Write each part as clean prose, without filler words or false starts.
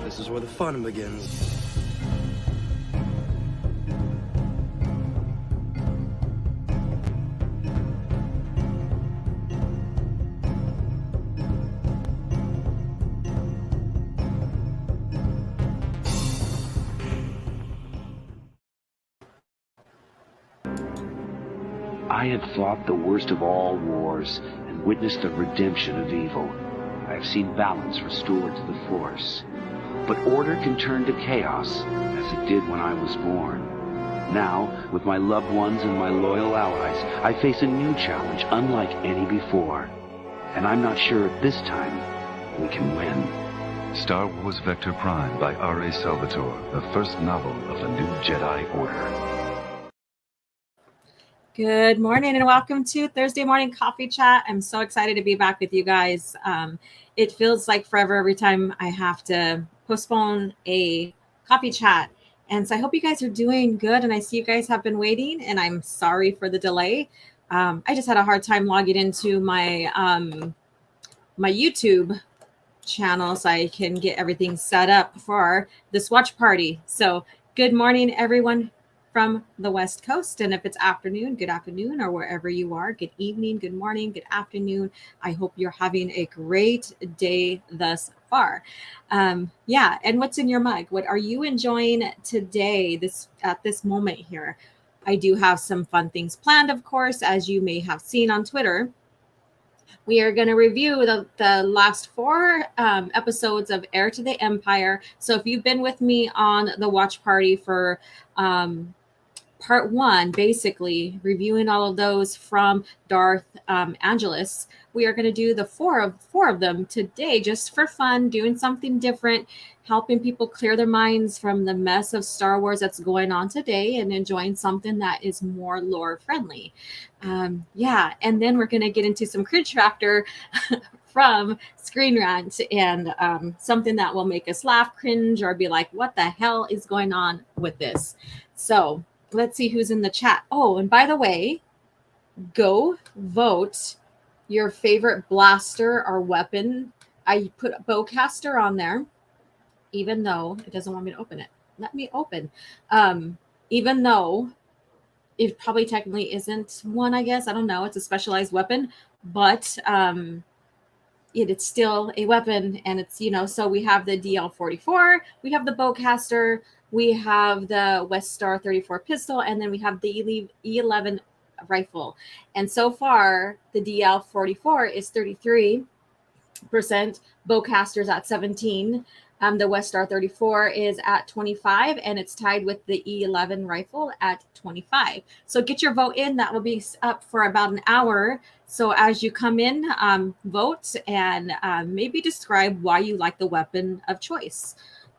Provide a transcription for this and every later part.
This is where the fun begins. I have fought the worst of all wars and witnessed the redemption of evil. I have seen balance restored to the Force. But order can turn to chaos, as it did when I was born. Now, with my loved ones and my loyal allies, I face a new challenge unlike any before. And I'm not sure if this time we can win. Star Wars Vector Prime by R.A. Salvatore, the first novel of the new Jedi Order. Good morning and welcome to Thursday Morning Coffee Chat. I'm so excited to be back with you guys. It feels like forever every time I have to postpone a coffee chat. And so I hope you guys are doing good. And I see you guys have been waiting and I'm sorry for the delay. I just had a hard time logging into my, my YouTube channel so I can get everything set up for this watch party. So good morning, everyone from the West Coast. And if it's afternoon, good afternoon, or wherever you are, good evening, good morning, good afternoon. I hope you're having a great day thus far. Yeah, and what's in your mug? What are you enjoying today, at this moment here? I do have some fun things planned, of course, as you may have seen on Twitter. We are going to review the last 4 episodes of Heir to the Empire. So if you've been with me on the watch party for part 1, basically reviewing all of those from Darth Angelus, we are going to do the four of them today, just for fun, doing something different, helping people clear their minds from the mess of Star Wars that's going on today and enjoying something that is more lore friendly. Yeah, and then we're going to get into some cringe factor from Screen Rant and something that will make us laugh, cringe, or be like, what the hell is going on with this? So let's see who's in the chat. Oh, and by the way, go vote your favorite blaster or weapon. I put a bowcaster on there, even though it doesn't want me to open it. Let me open. Even though it probably technically isn't one, I guess. I don't know. It's a specialized weapon, but it's still a weapon. And it's, so we have the DL-44, we have the bowcaster, we have the West-Star 34 pistol, and then we have the E11 rifle. And so far, the DL-44 is 33%, bowcaster's at 17%, the West-Star 34 is at 25%, and it's tied with the E11 rifle at 25%. So get your vote in. That will be up for about an hour. So as you come in, vote and maybe describe why you like the weapon of choice.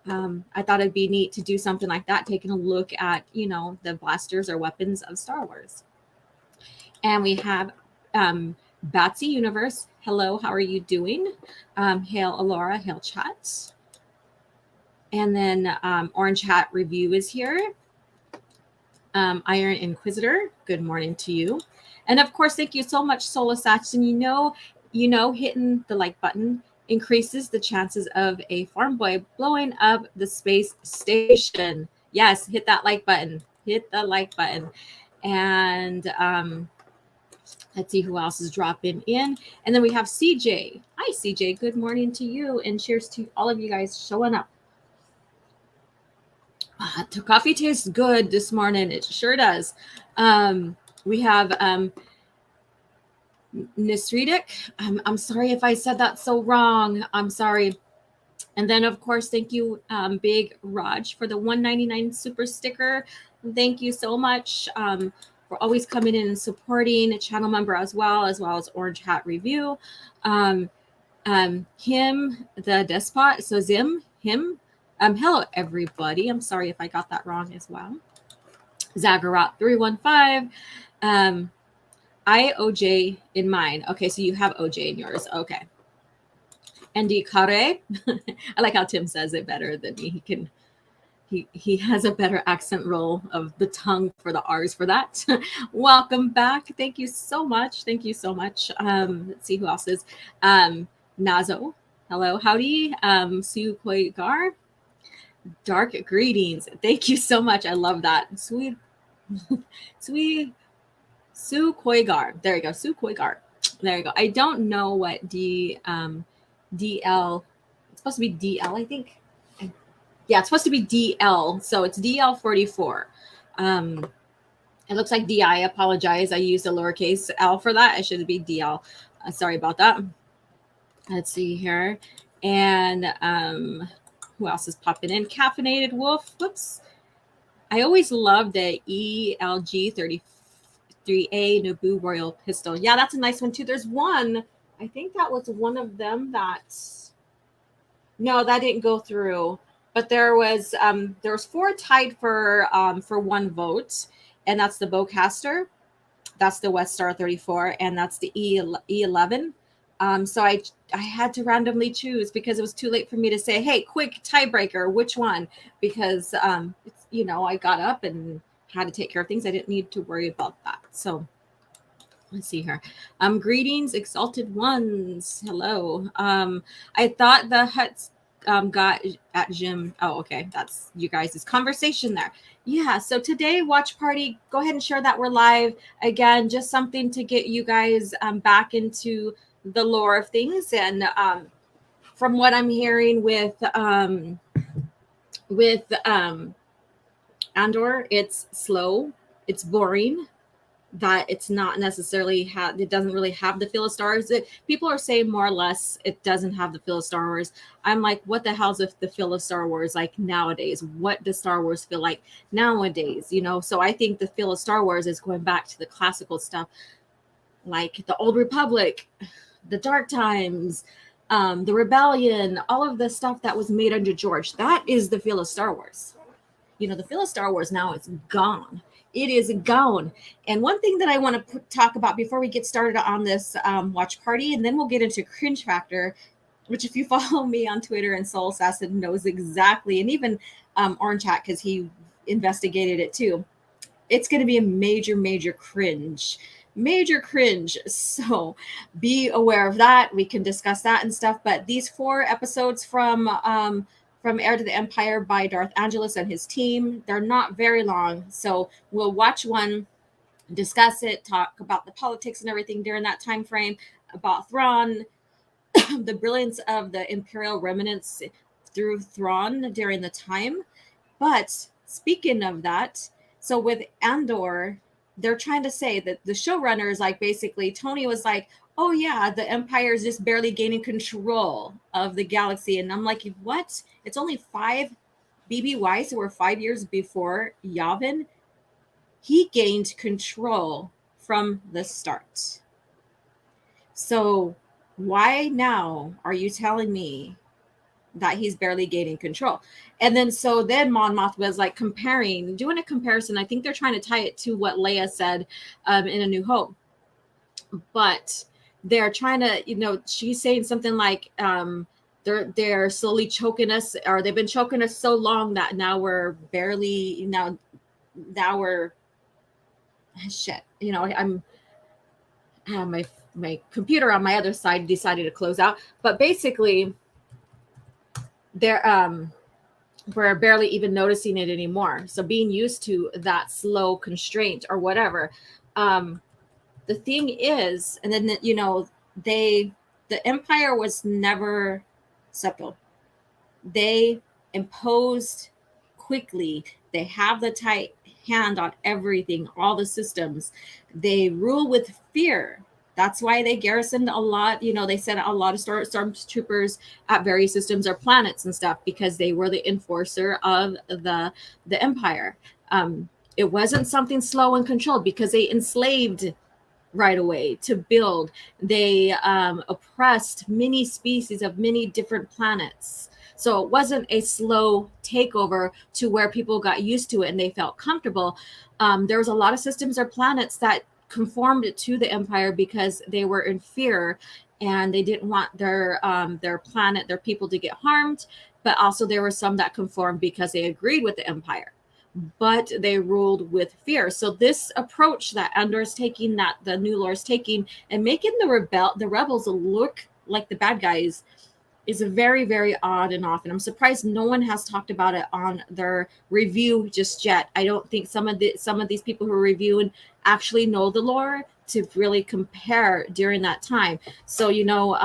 I thought it'd be neat to do something like that, taking a look at, the blasters or weapons of Star Wars. And we have Batsy Universe. Hello, how are you doing? Hail Alora, hail chat. And then Orange Hat Review is here. Iron Inquisitor, good morning to you. And of course, thank you so much, Soul Assassin. Hitting the like button increases the chances of a farm boy blowing up the space station. Yes, hit that like button. Hit the like button. And let's see who else is dropping in. And then we have CJ. Hi, CJ. Good morning to you. And cheers to all of you guys showing up. The coffee tastes good this morning. It sure does. We have Nisridik. I'm sorry if I said that so wrong. I'm sorry. And then, of course, thank you, Big Raj, for the $1.99 super sticker. Thank you so much for always coming in and supporting a channel member as well as Orange Hat Review. Him, the Despot. So him. Hello, everybody. I'm sorry if I got that wrong as well. Zagharat 315. I OJ in mine. Okay, so you have OJ in yours. Okay. Andy Kare. I like how Tim says it better than me. He has a better accent roll of the tongue for the R's for that. Welcome back. Thank you so much. Thank you so much. Let's see who else is. Nazo. Hello. Howdy. Sue Koigar. Dark greetings. Thank you so much. I love that. Sweet Sue Koigar. There you go. Sue Koigar. There you go. I don't know what DL. It's supposed to be DL, I think. Yeah, it's supposed to be DL. So it's DL 44. It looks like DI. I apologize. I used a lowercase L for that. It should be DL. Sorry about that. Let's see here. And who else is popping in? Caffeinated Wolf. Whoops. I always loved the ELG 33A Naboo Royal Pistol. Yeah, that's a nice one too. There's one. I think that was one of them that. No, that didn't go through. But there was 4 tied for 1 vote, and that's the Bowcaster, that's the West Star 34, and that's the E11. So I had to randomly choose because it was too late for me to say, hey, quick tiebreaker, which one? Because I got up and had to take care of things. I didn't need to worry about that. So let's see here. Greetings, exalted ones. Hello. I thought the Huts got at Jim. Oh, okay. That's you guys' conversation there. Yeah. So today, watch party. Go ahead and share that we're live again. Just something to get you guys back into the lore of things. And from what I'm hearing with Andor, it's slow, it's boring. That it's not necessarily it doesn't really have the feel of Star Wars. People are saying more or less it doesn't have the feel of Star Wars. I'm like, what the hell's the feel of Star Wars like nowadays? What does Star Wars feel like nowadays? So I think the feel of Star Wars is going back to the classical stuff, like the Old Republic, the Dark Times, the Rebellion, all of the stuff that was made under George. That is the feel of Star Wars. The feel of Star Wars now is gone. It is gone. And one thing that I want to talk about before we get started on this watch party, and then we'll get into cringe factor, which if you follow me on Twitter and Soul Assassin knows exactly, and even Orange Hat, because he investigated it too. It's going to be a major cringe. Major cringe. So be aware of that. We can discuss that and stuff. But these 4 episodes from Heir to the Empire by Darth Angelus and his team, they're not very long. So we'll watch one, discuss it, talk about the politics and everything during that time frame, about Thrawn, the brilliance of the Imperial remnants through Thrawn during the time. But speaking of that, so with Andor, they're trying to say that the showrunners, like basically Tony was like, oh yeah, the Empire is just barely gaining control of the galaxy. And I'm like, what? It's only 5 BBY, so we're 5 years before Yavin. He gained control from the start. So why now are you telling me that he's barely gaining control? And then Mon Mothma was like doing a comparison. I think they're trying to tie it to what Leia said in A New Hope. But they're trying to, she's saying something like they're slowly choking us, or they've been choking us so long that now we're barely now we're shit. I'm my computer on my other side decided to close out, but basically we're barely even noticing it anymore. So being used to that slow constraint or whatever. The thing is, and then the Empire was never subtle. They imposed quickly. They have the tight hand on everything, all the systems. They rule with fear. That's why they garrisoned a lot. They sent a lot of stormtroopers at various systems or planets and stuff because they were the enforcer of the Empire. It wasn't something slow and controlled because they enslaved right away to build. They oppressed many species of many different planets. So it wasn't a slow takeover to where people got used to it and they felt comfortable. There was a lot of systems or planets that conformed to the Empire because they were in fear and they didn't want their planet, their people to get harmed. But also there were some that conformed because they agreed with the Empire, but they ruled with fear. So this approach that Andor is taking, that the New Lore is taking, and making the rebels look like the bad guys, is very, very odd and often. I'm surprised no one has talked about it on their review just yet. I don't think some of these people who are reviewing actually know the lore to really compare during that time. So, you know,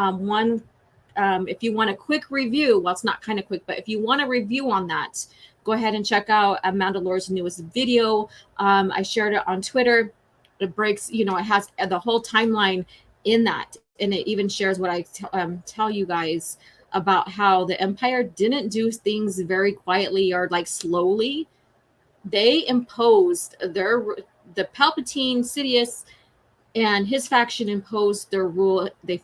if you want a quick review, well, it's not kind of quick, but if you want a review on that, go ahead and check out Mandalore's newest video. I shared it on Twitter. It breaks, you know, it has the whole timeline in that. And it even shares what I tell you guys about how the Empire didn't do things very quietly or like slowly. They imposed the Palpatine, Sidious, and his faction imposed their rule. They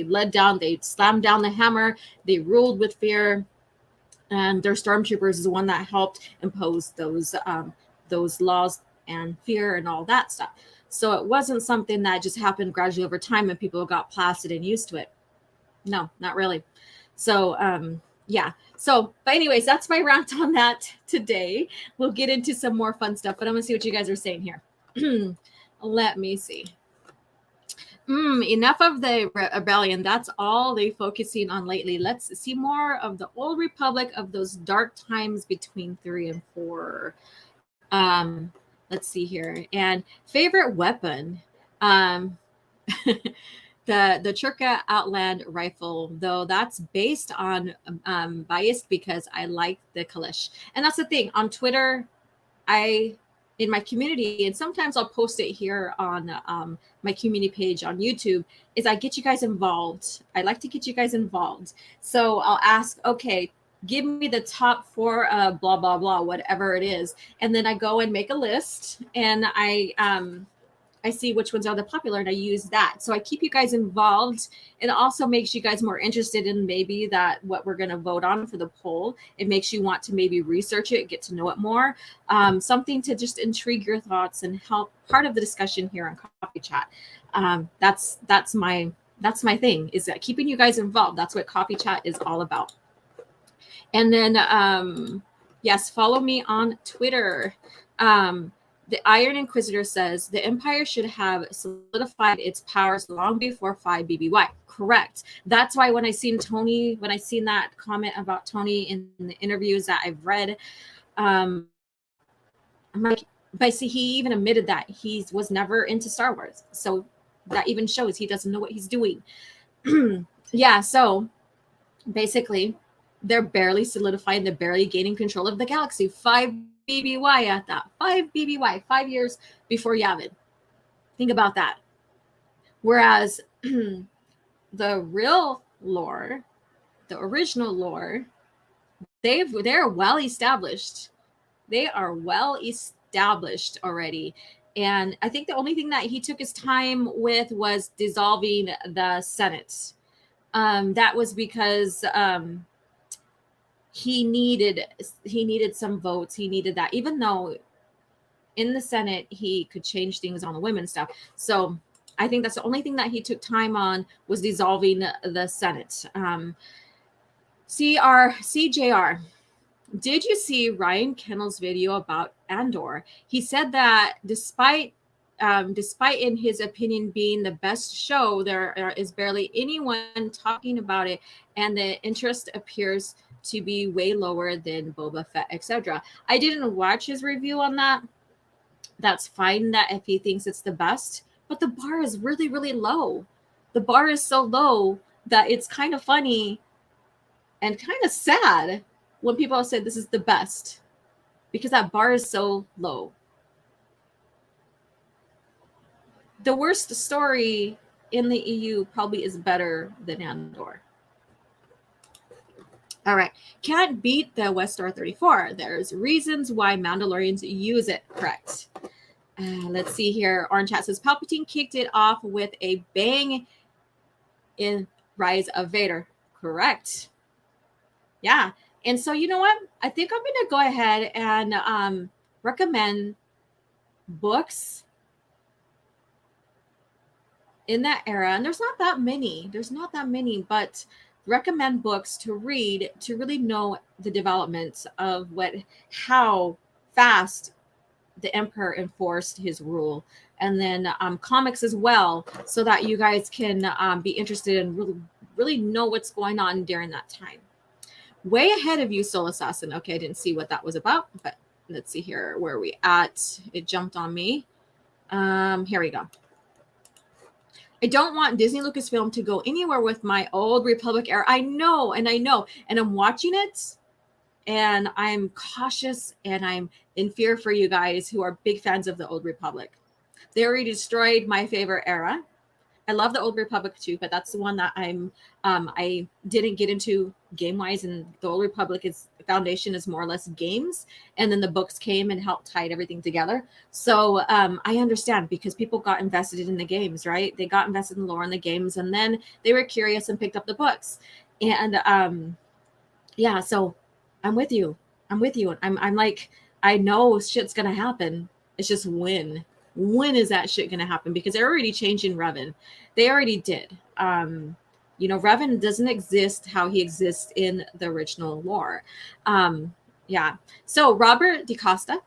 led down, they slammed down the hammer. They ruled with fear. And their stormtroopers is the one that helped impose those laws and fear and all that stuff. So it wasn't something that just happened gradually over time and people got placid and used to it. No, not really. So, yeah. So, but anyways, that's my rant on that today. We'll get into some more fun stuff, but I'm going to see what you guys are saying here. Let me see. Enough of the rebellion. That's all they're focusing on lately. Let's see more of the old Republic, of those dark times between 3 and 4. Let's see here. And favorite weapon. The Churka Outland rifle, though that's based on biased because I like the Kalish. And that's the thing. On Twitter, in my community, and sometimes I'll post it here on my community page on YouTube, is I get you guys involved. I like to get you guys involved. So I'll ask, okay, give me the top 4 blah, blah, blah, whatever it is. And then I go and make a list, and I see which ones are the popular, and I use that. So I keep you guys involved. It also makes you guys more interested in maybe that what we're going to vote on for the poll. It makes you want to maybe research it, get to know it more. Something to just intrigue your thoughts and help part of the discussion here on Coffee Chat. That's my thing, is that keeping you guys involved. That's what Coffee Chat is all about. And then, yes, follow me on Twitter. The Iron Inquisitor says the Empire should have solidified its powers long before 5 BBY. Correct. That's why when I seen that comment about Tony in the interviews that I've read, I'm like, but see, he even admitted that he was never into Star Wars. So that even shows he doesn't know what he's doing. Yeah, so basically, they're barely solidifying, they're barely gaining control of the galaxy. 5 BBY at that. 5 BBY, 5 years before Yavin. Think about that. Whereas the real lore, the original lore, they're well established. They are well established already. And I think the only thing that he took his time with was dissolving the Senate. That was because he needed some votes. He needed that, even though in the Senate he could change things on the women stuff. So I think that's the only thing that he took time on, was dissolving the Senate. CJR, did you see Ryan Kennel's video about Andor? He said that despite in his opinion being the best show, there is barely anyone talking about it, and the interest appears to be way lower than Boba Fett, etc. I didn't watch his review on that. That's fine that if he thinks it's the best, but the bar is really, really low. The bar is so low that it's kind of funny and kind of sad when people say this is the best, because that bar is so low. The worst story in the EU probably is better than Andor. All right. Can't beat the West Star 34. There's reasons why Mandalorians use it. Correct. Let's see here. Orange Hat says Palpatine kicked it off with a bang in Rise of Vader. Correct. Yeah. And so, you know what? I think I'm going to go ahead and recommend books in that era. And there's not that many. But recommend books to read to really know the developments of how fast the Emperor enforced his rule, and then comics as well, so that you guys can be interested in really really know what's going on during that time. Way ahead of you, Soul Assassin. Okay, I didn't see what that was about, but let's see here. Where are we at? It jumped on me. Here we go. I don't want Disney Lucasfilm to go anywhere with my old Republic era. I know, and I'm watching it, and I'm cautious, and I'm in fear for you guys who are big fans of the old Republic. They already destroyed my favorite era. I love the old Republic too, but that's the one that I didn't get into game wise. And the old Republic foundation is more or less games, and then the books came and helped tie everything together. So I understand, because people got invested in the games, right? They got invested in the lore in the games, and then they were curious and picked up the books. And yeah, so I'm with you. I'm like, I know shit's gonna happen. It's just when. When is that shit going to happen? Because they're already changing Revan. They already did. Revan doesn't exist how he exists in the original lore. Yeah. So Robert DaCosta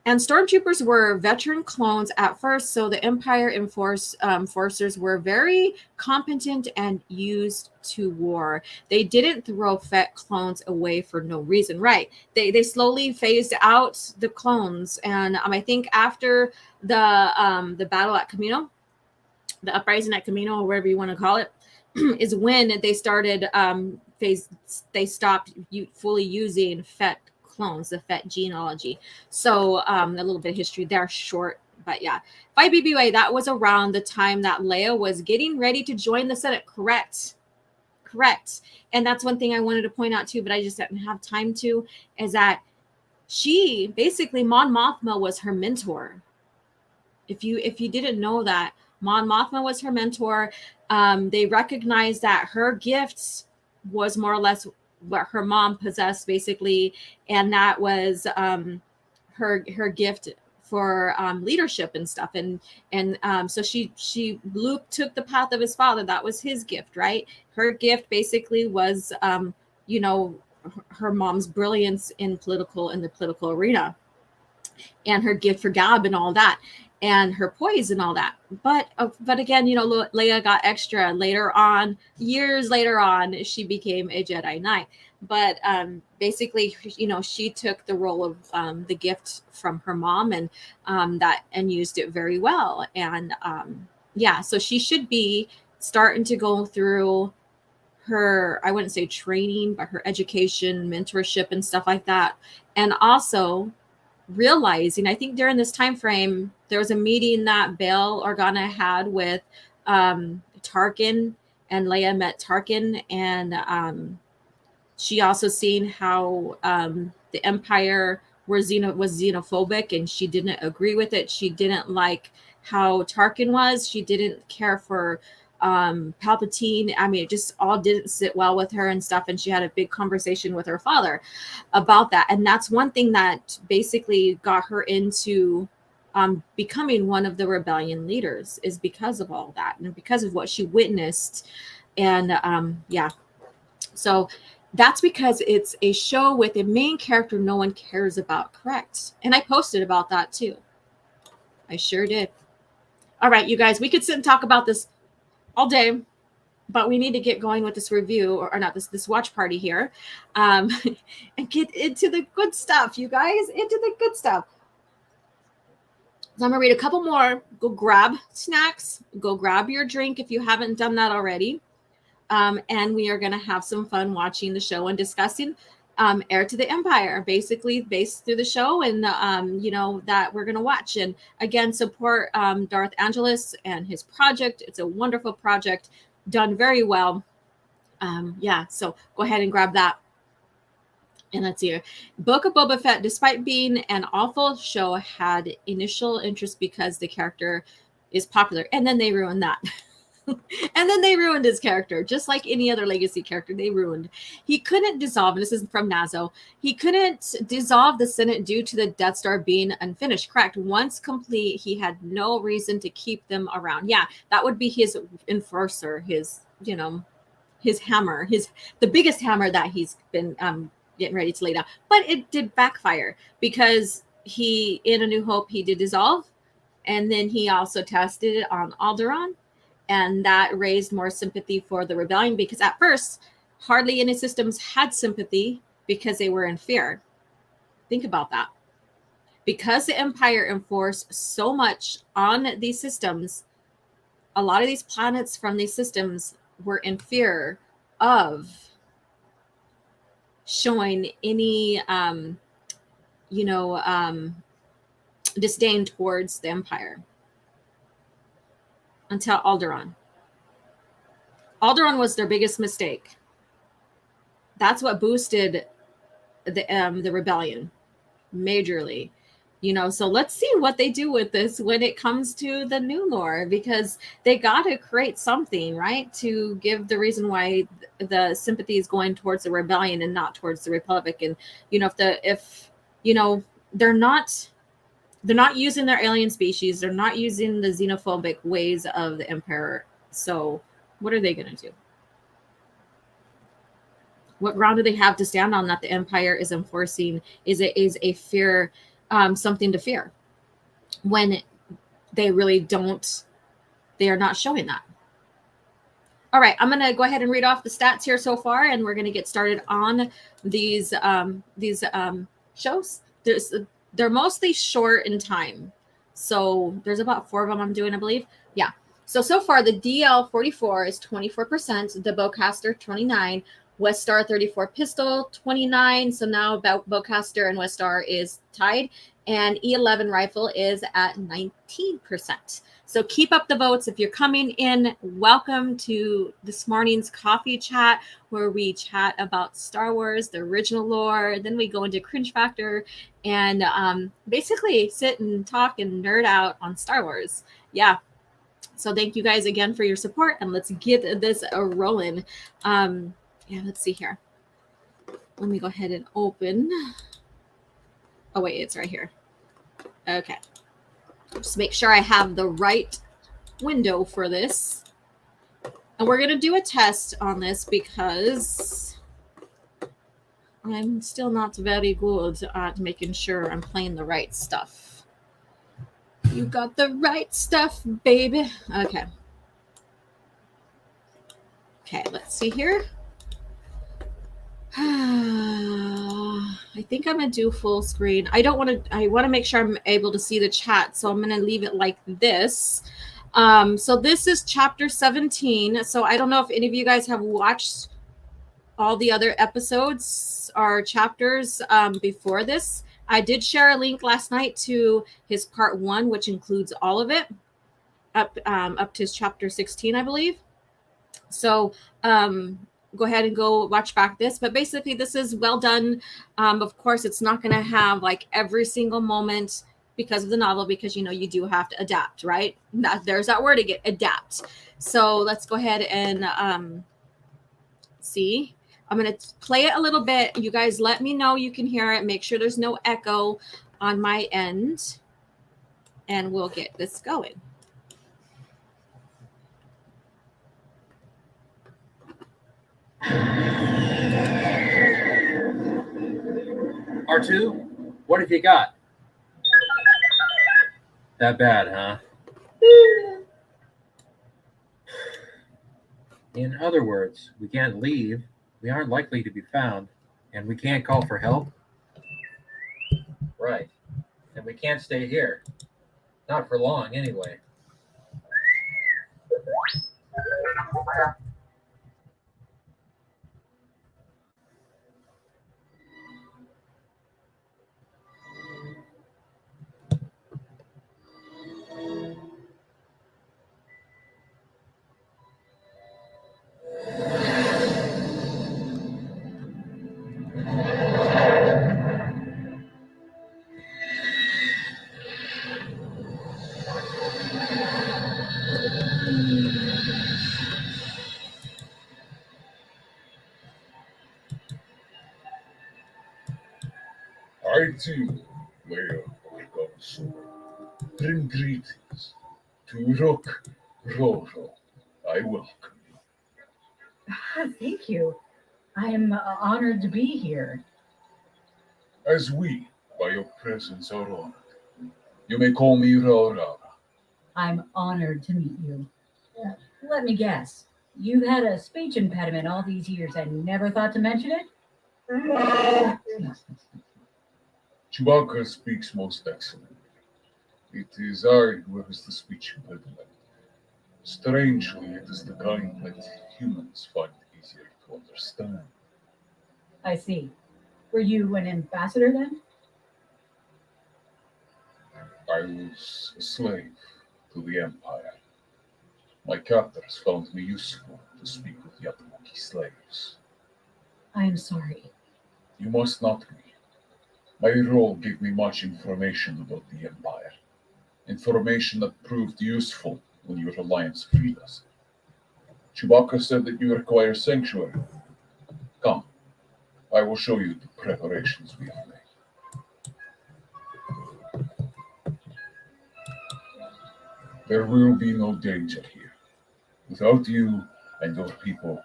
and stormtroopers were veteran clones at first. So the Empire enforcers were very competent and used to war. They didn't throw Fett clones away for no reason. Right. They slowly phased out the clones. And I think after the battle at Camino, the uprising at Camino, or whatever you want to call it, is when they started they stopped fully using Fett clones, the Fett genealogy. So a little bit of history there, short, but yeah. By BBA, that was around the time that Leia was getting ready to join the Senate. Correct. And that's one thing I wanted to point out too, but I just didn't have time to, is that she basically, Mon Mothma was her mentor. If you didn't know that, Mon Mothma was her mentor. They recognized that her gifts was more or less what her mom possessed, basically, and that was her gift for leadership and stuff. And so Luke took the path of his father. That was his gift, right? Her gift basically was her mom's brilliance in the political arena, and her gift for Gab and all that, and her poise and all that. But again, Leia got extra later on. Years later on, she became a Jedi Knight. But basically, she took the role of the gift from her mom, and used it very well. And so she should be starting to go through her, I wouldn't say training, but her education, mentorship, and stuff like that. And also realizing, I think during this time frame, there was a meeting that Bail Organa had with Tarkin, and Leia met Tarkin, and she also seen how the Empire was xenophobic, and she didn't agree with it. She didn't like how Tarkin was. She didn't care for Palpatine. I mean, it just all didn't sit well with her and stuff. And she had a big conversation with her father about that. And that's one thing that basically got her into becoming one of the rebellion leaders, is because of all that and because of what she witnessed. And so that's because it's a show with a main character no one cares about. Correct. And I posted about that too. I sure did. All right, you guys, we could sit and talk about this all day, but we need to get going with this review, or not this watch party here, and get into the good stuff, you guys, into the good stuff. So I'm gonna read a couple more. Go grab snacks, go grab your drink if you haven't done that already, and we are gonna have some fun watching the show and discussing Heir to the Empire, basically based through the show, and that we're gonna watch. And again, support Darth Angelus and his project. It's a wonderful project, done very well. So go ahead and grab that. And let's see here. Book of Boba Fett, despite being an awful show, had initial interest because the character is popular, and then they ruined that. And then they ruined his character, just like any other legacy character. They ruined. He couldn't dissolve, and this is from Nazo. He couldn't dissolve the Senate due to the Death Star being unfinished. Correct. Once complete, he had no reason to keep them around. Yeah, that would be his enforcer, his hammer, the biggest hammer that he's been getting ready to lay down. But it did backfire, because in A New Hope, he did dissolve, and then he also tested it on Alderaan. And that raised more sympathy for the rebellion, because at first, hardly any systems had sympathy because they were in fear. Think about that. Because the Empire enforced so much on these systems, a lot of these planets from these systems were in fear of showing any, disdain towards the Empire. Until Alderaan. Alderaan was their biggest mistake. That's what boosted the rebellion majorly. So let's see what they do with this when it comes to the new lore, because they got to create something, right, to give the reason why the sympathy is going towards the rebellion and not towards the Republic. And if they're not using their alien species, they're not using the xenophobic ways of the Emperor. So what are they going to do? What ground do they have to stand on that the Empire is enforcing is a fear, something to fear, when they really don't, they are not showing that. All right, I'm going to go ahead and read off the stats here so far, and we're going to get started on these shows. They're mostly short in time. So there's about 4 of them I'm doing, I believe. Yeah. So far, the DL-44 is 24%, the Bowcaster 29%, Westar 34 pistol 29%. So now Bowcaster and Westar is tied, and E11 rifle is at 19%. So keep up the votes. If you're coming in, welcome to this morning's coffee chat, where we chat about Star Wars, the original lore. Then we go into Cringe Factor and basically sit and talk and nerd out on Star Wars. Yeah. So thank you guys again for your support, and let's get this rolling. Yeah, let's see here. Let me go ahead and open. Oh, wait, it's right here. Okay. Just make sure I have the right window for this. And we're going to do a test on this because I'm still not very good at making sure I'm playing the right stuff. You got the right stuff, baby. Okay. Okay, let's see here. I think I'm gonna do full screen. I want to make sure I'm able to see the chat, so I'm gonna leave it like this. So this is chapter 17. So I don't know if any of you guys have watched all the other episodes or chapters before this. I did share a link last night to his part 1, which includes all of it up to his chapter 16, I believe. So go ahead and go watch back this, but basically this is well done. Of course, it's not going to have like every single moment because of the novel, because you do have to adapt, right? There's that word again, adapt. So let's go ahead and see. I'm going to play it a little bit. You guys let me know you can hear it. Make sure there's no echo on my end, and we'll get this going. R2, what have you got? That bad, huh? In other words, we can't leave, we aren't likely to be found, and we can't call for help? Right. And we can't stay here. Not for long, anyway. I too, Mayor Consul, bring greetings to Rook Roro. I welcome you. Thank you. I am honored to be here. As we, by your presence, are honored. You may call me Rara. I'm honored to meet you. Let me guess. You've had a speech impediment all these years and never thought to mention it? Chewbacca speaks most excellently. It is I who has the speech impediment. Strangely, it is the kind that humans find easier to understand. I see. Were you an ambassador then? I was a slave to the Empire. My captors found me useful to speak with the other Wookiee slaves. I am sorry. You must not be. My role gave me much information about the Empire. Information that proved useful when your alliance freed us. Chewbacca said that you require sanctuary. Come, I will show you the preparations we have made. There will be no danger here. Without you and your people,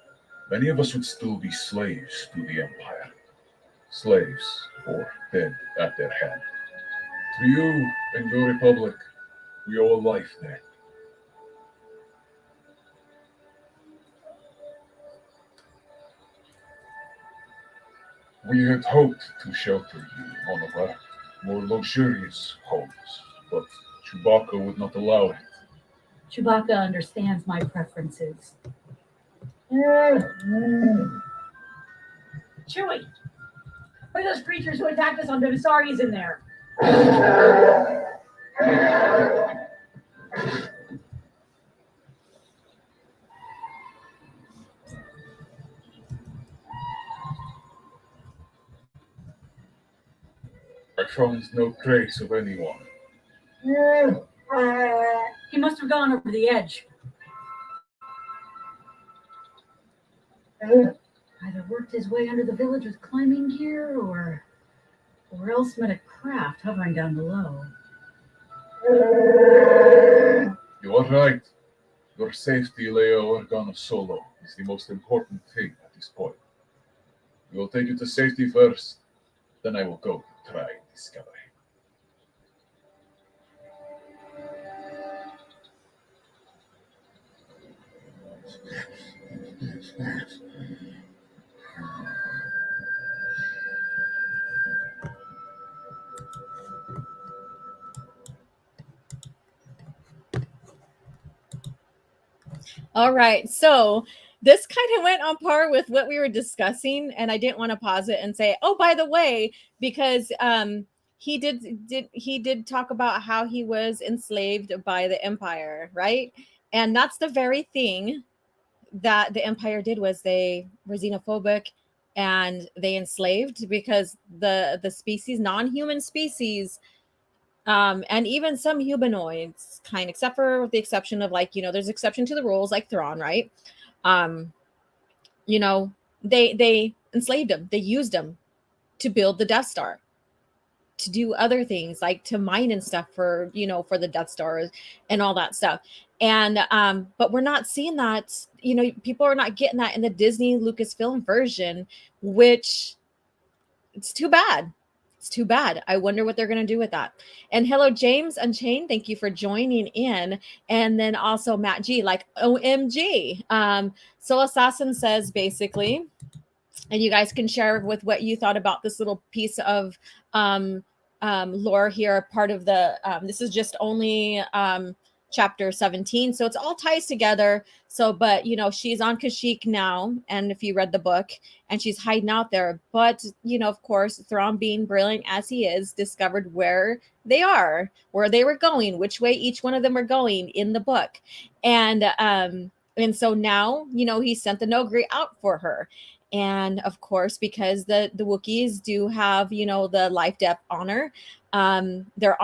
many of us would still be slaves to the Empire. Slaves, or dead at their hand. To you and your republic, we owe a life debt. We had hoped to shelter you in one of our more luxurious homes, but Chewbacca would not allow it. Chewbacca understands my preferences. Chewie! What are those creatures who attacked us on Vivisauri's in there? I found no trace of anyone. He must have gone over the edge. Either worked his way under the village with climbing gear, or else met a craft hovering down below. You are right. Your safety, Leia Organa Solo, is the most important thing at this point. We will take you to safety first, then I will go to try discovery. All right. So this kind of went on par with what we were discussing, and I didn't want to pause it and say, "Oh, by the way," because he did talk about how he was enslaved by the Empire, right? And that's the very thing that the Empire did, was they were xenophobic and they enslaved, because the species, non-human species, and even some humanoids, kind, except for the exception of, like, there's exception to the rules, like Thrawn, right? um they enslaved them, they used them to build the Death Star, to do other things, like to mine and stuff for for the Death Stars and all that stuff. And but we're not seeing that, people are not getting that in the Disney Lucasfilm version, which, it's too bad. It's too bad. I wonder what they're going to do with that. And hello, James Unchained. Thank you for joining in. And then also Matt G, like, OMG. Soul Assassin says, basically, and you guys can share with what you thought about this little piece of lore here. Part of the, this is just only chapter 17, so it's all ties together. So, but she's on Kashyyyk now, and if you read the book, and she's hiding out there, but of course, Thrawn, being brilliant as he is, discovered where they are, where they were going, which way each one of them were going in the book. And so now he sent the Nogri out for her. And of course, because the Wookiees do have the life debt honor, they're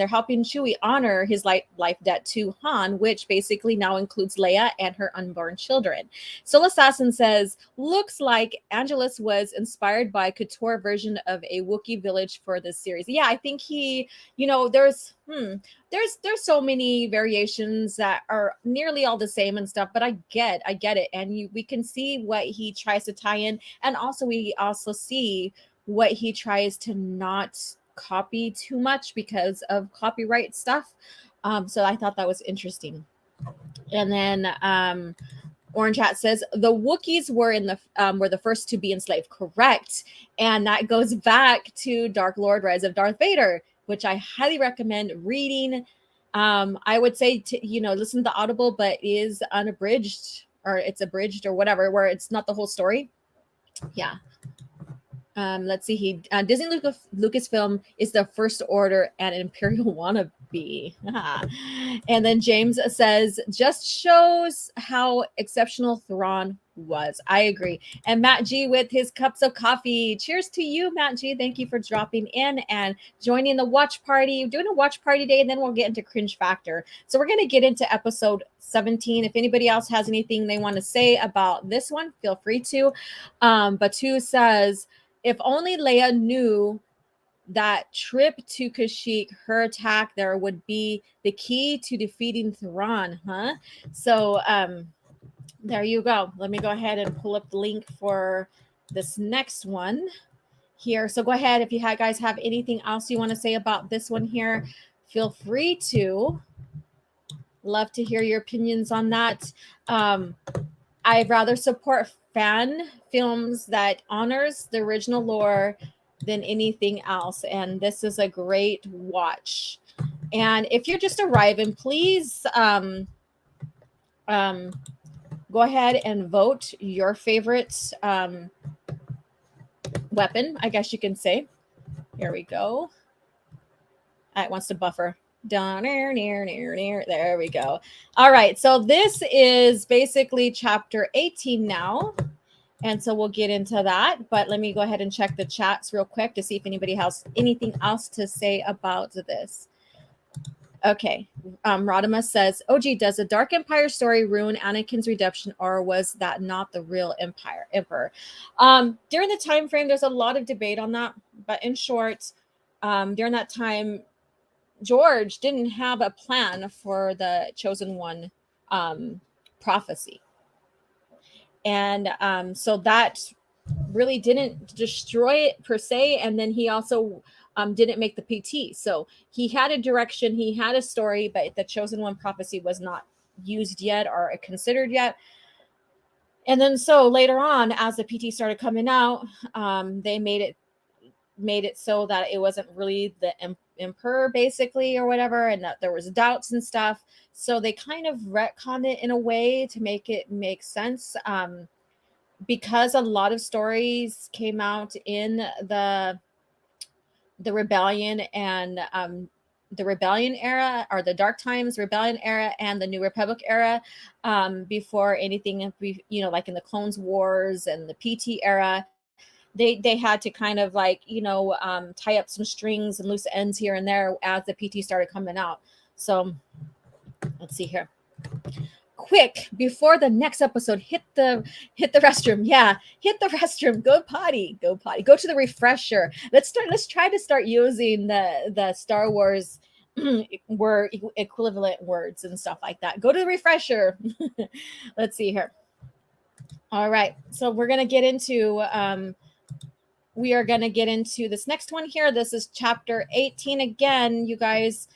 helping Chewie honor his life debt to Han, which basically now includes Leia and her unborn children. Soul Assassin says, looks like Angelus was inspired by Couture version of a Wookiee village for this series. Yeah, I think he, there's so many variations that are nearly all the same and stuff, but I get it. And we can see what he tries to tie in. And also we also see what he tries to not copy too much because of copyright stuff. So I thought that was interesting. And then Orange Hat says the Wookiees were the first to be enslaved. Correct. And that goes back to Dark Lord Rise of Darth Vader, which I highly recommend reading. I would say listen to the Audible, but is unabridged, or it's abridged or whatever, where it's not the whole story. Yeah. Let's see. Disney Lucasfilm is the First Order and an Imperial wannabe. And then James says, just shows how exceptional Thrawn was. I agree. And Matt G with his cups of coffee. Cheers to you, Matt G. Thank you for dropping in and joining the watch party. We're doing a watch party day, and then we'll get into Cringe Factor. So we're going to get into episode 17. If anybody else has anything they want to say about this one, feel free to. Batu says, if only Leia knew that trip to Kashyyyk, her attack there would be the key to defeating Thrawn, huh? So there you go. Let me go ahead and pull up the link for this next one here. So go ahead. If you guys have anything else you want to say about this one here, feel free to. Love to hear your opinions on that. I'd rather support fan films that honors the original lore than anything else. And this is a great watch. And if you're just arriving, please go ahead and vote your favorite weapon, I guess you can say. Here we go. It wants to buffer. Down near. There we go. All right. So this is basically chapter 18 now. And so we'll get into that. But let me go ahead and check the chats real quick to see if anybody has anything else to say about this. Okay. Rodimus says, OG, does the Dark Empire story ruin Anakin's redemption, or was that not the real emperor? During the time frame, there's a lot of debate on that. But in short, during that time, George didn't have a plan for the Chosen One prophecy. And so that really didn't destroy it per se. And then he also didn't make the PT. So he had a direction, he had a story, but the Chosen One prophecy was not used yet or considered yet. And then so later on, as the PT started coming out, they made it so that it wasn't really the emperor basically or whatever, and that there was doubts and stuff. So they kind of retconned it in a way to make it make sense, because a lot of stories came out in the rebellion and the rebellion era, or the Dark Times rebellion era and the New Republic era, before anything, like in the Clones Wars and the PT era. They had to kind of tie up some strings and loose ends here and there as the PT started coming out. So let's see here. Quick, before the next episode, hit the restroom. Yeah, hit the restroom. Go potty. Go to the refresher. Let's try to start using the Star Wars word equivalent words and stuff like that. Go to the refresher. Let's see here. All right, so we're gonna get into we are going to get into this next one here. This is chapter 18. Again, you guys,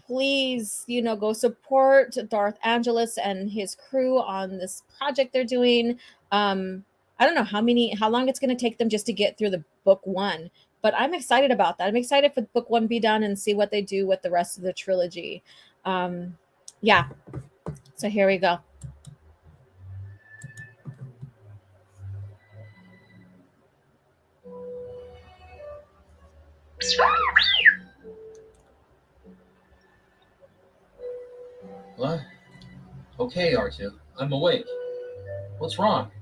please, go support Darth Angelus and his crew on this project they're doing. I don't know how long it's going to take them just to get through the book one, but I'm excited about that. I'm excited for book one to be done and see what they do with the rest of the trilogy. Yeah. So here we go. What? Okay, R2. I'm awake. What's wrong?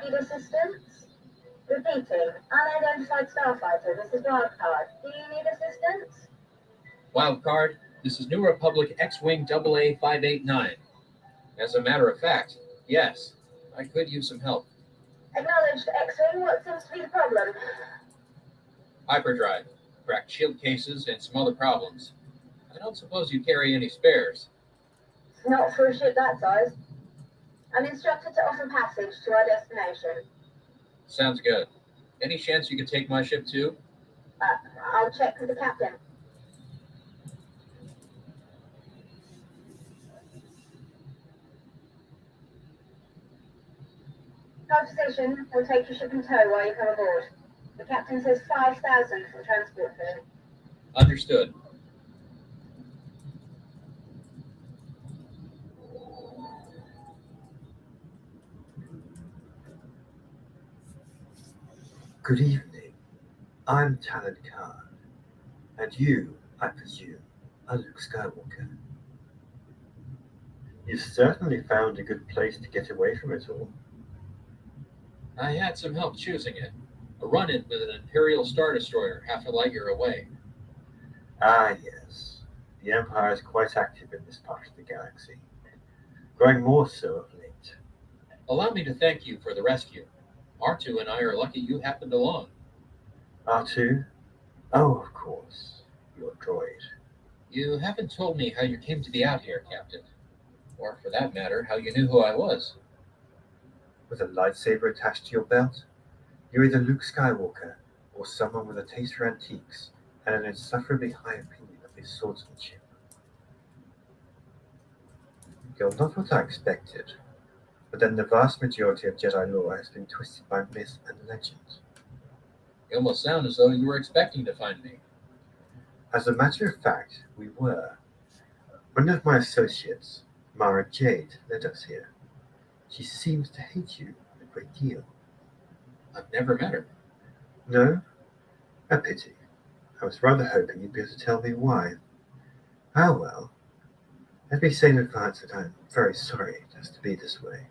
Need assistance? Repeating. Unidentified starfighter. This is Wildcard. Do you need assistance? Wildcard, this is New Republic X-Wing AA589. As a matter of fact, yes, I could use some help. Acknowledged, X-Wing. What seems to be the problem? Hyperdrive. cracked shield cases, and some other problems. I don't suppose you carry any spares. Not for a ship that size. I'm instructed to offer passage to our destination. Sounds good. Any chance you could take my ship too? I'll check with the captain. Conversation will take your ship in tow while you come aboard. The captain says 5,000 for transport fee. Understood. Good evening. I'm Talon Khan, and you, I presume, are Luke Skywalker. You've certainly found a good place to get away from it all. I had some help choosing it. A run-in with an Imperial Star Destroyer half a light year away. Ah, yes. The Empire is quite active in this part of the galaxy, growing more so of late. Allow me to thank you for the rescue. R2 and I are lucky you happened along. R2? Oh, of course. Your droid. You haven't told me how you came to be out here, Captain. Or, for that matter, how you knew who I was. With a lightsaber attached to your belt, you're either Luke Skywalker or someone with a taste for antiques and an insufferably high opinion of his swordsmanship. You're not what I expected, but then the vast majority of Jedi lore has been twisted by myth and legend. You almost sound as though you were expecting to find me. As a matter of fact, we were. One of my associates, Mara Jade, led us here. She seems to hate you a great deal. I've never met her. No? A pity. I was rather hoping you'd be able to tell me why. Ah well. Let me say in advance that I'm very sorry it has to be this way.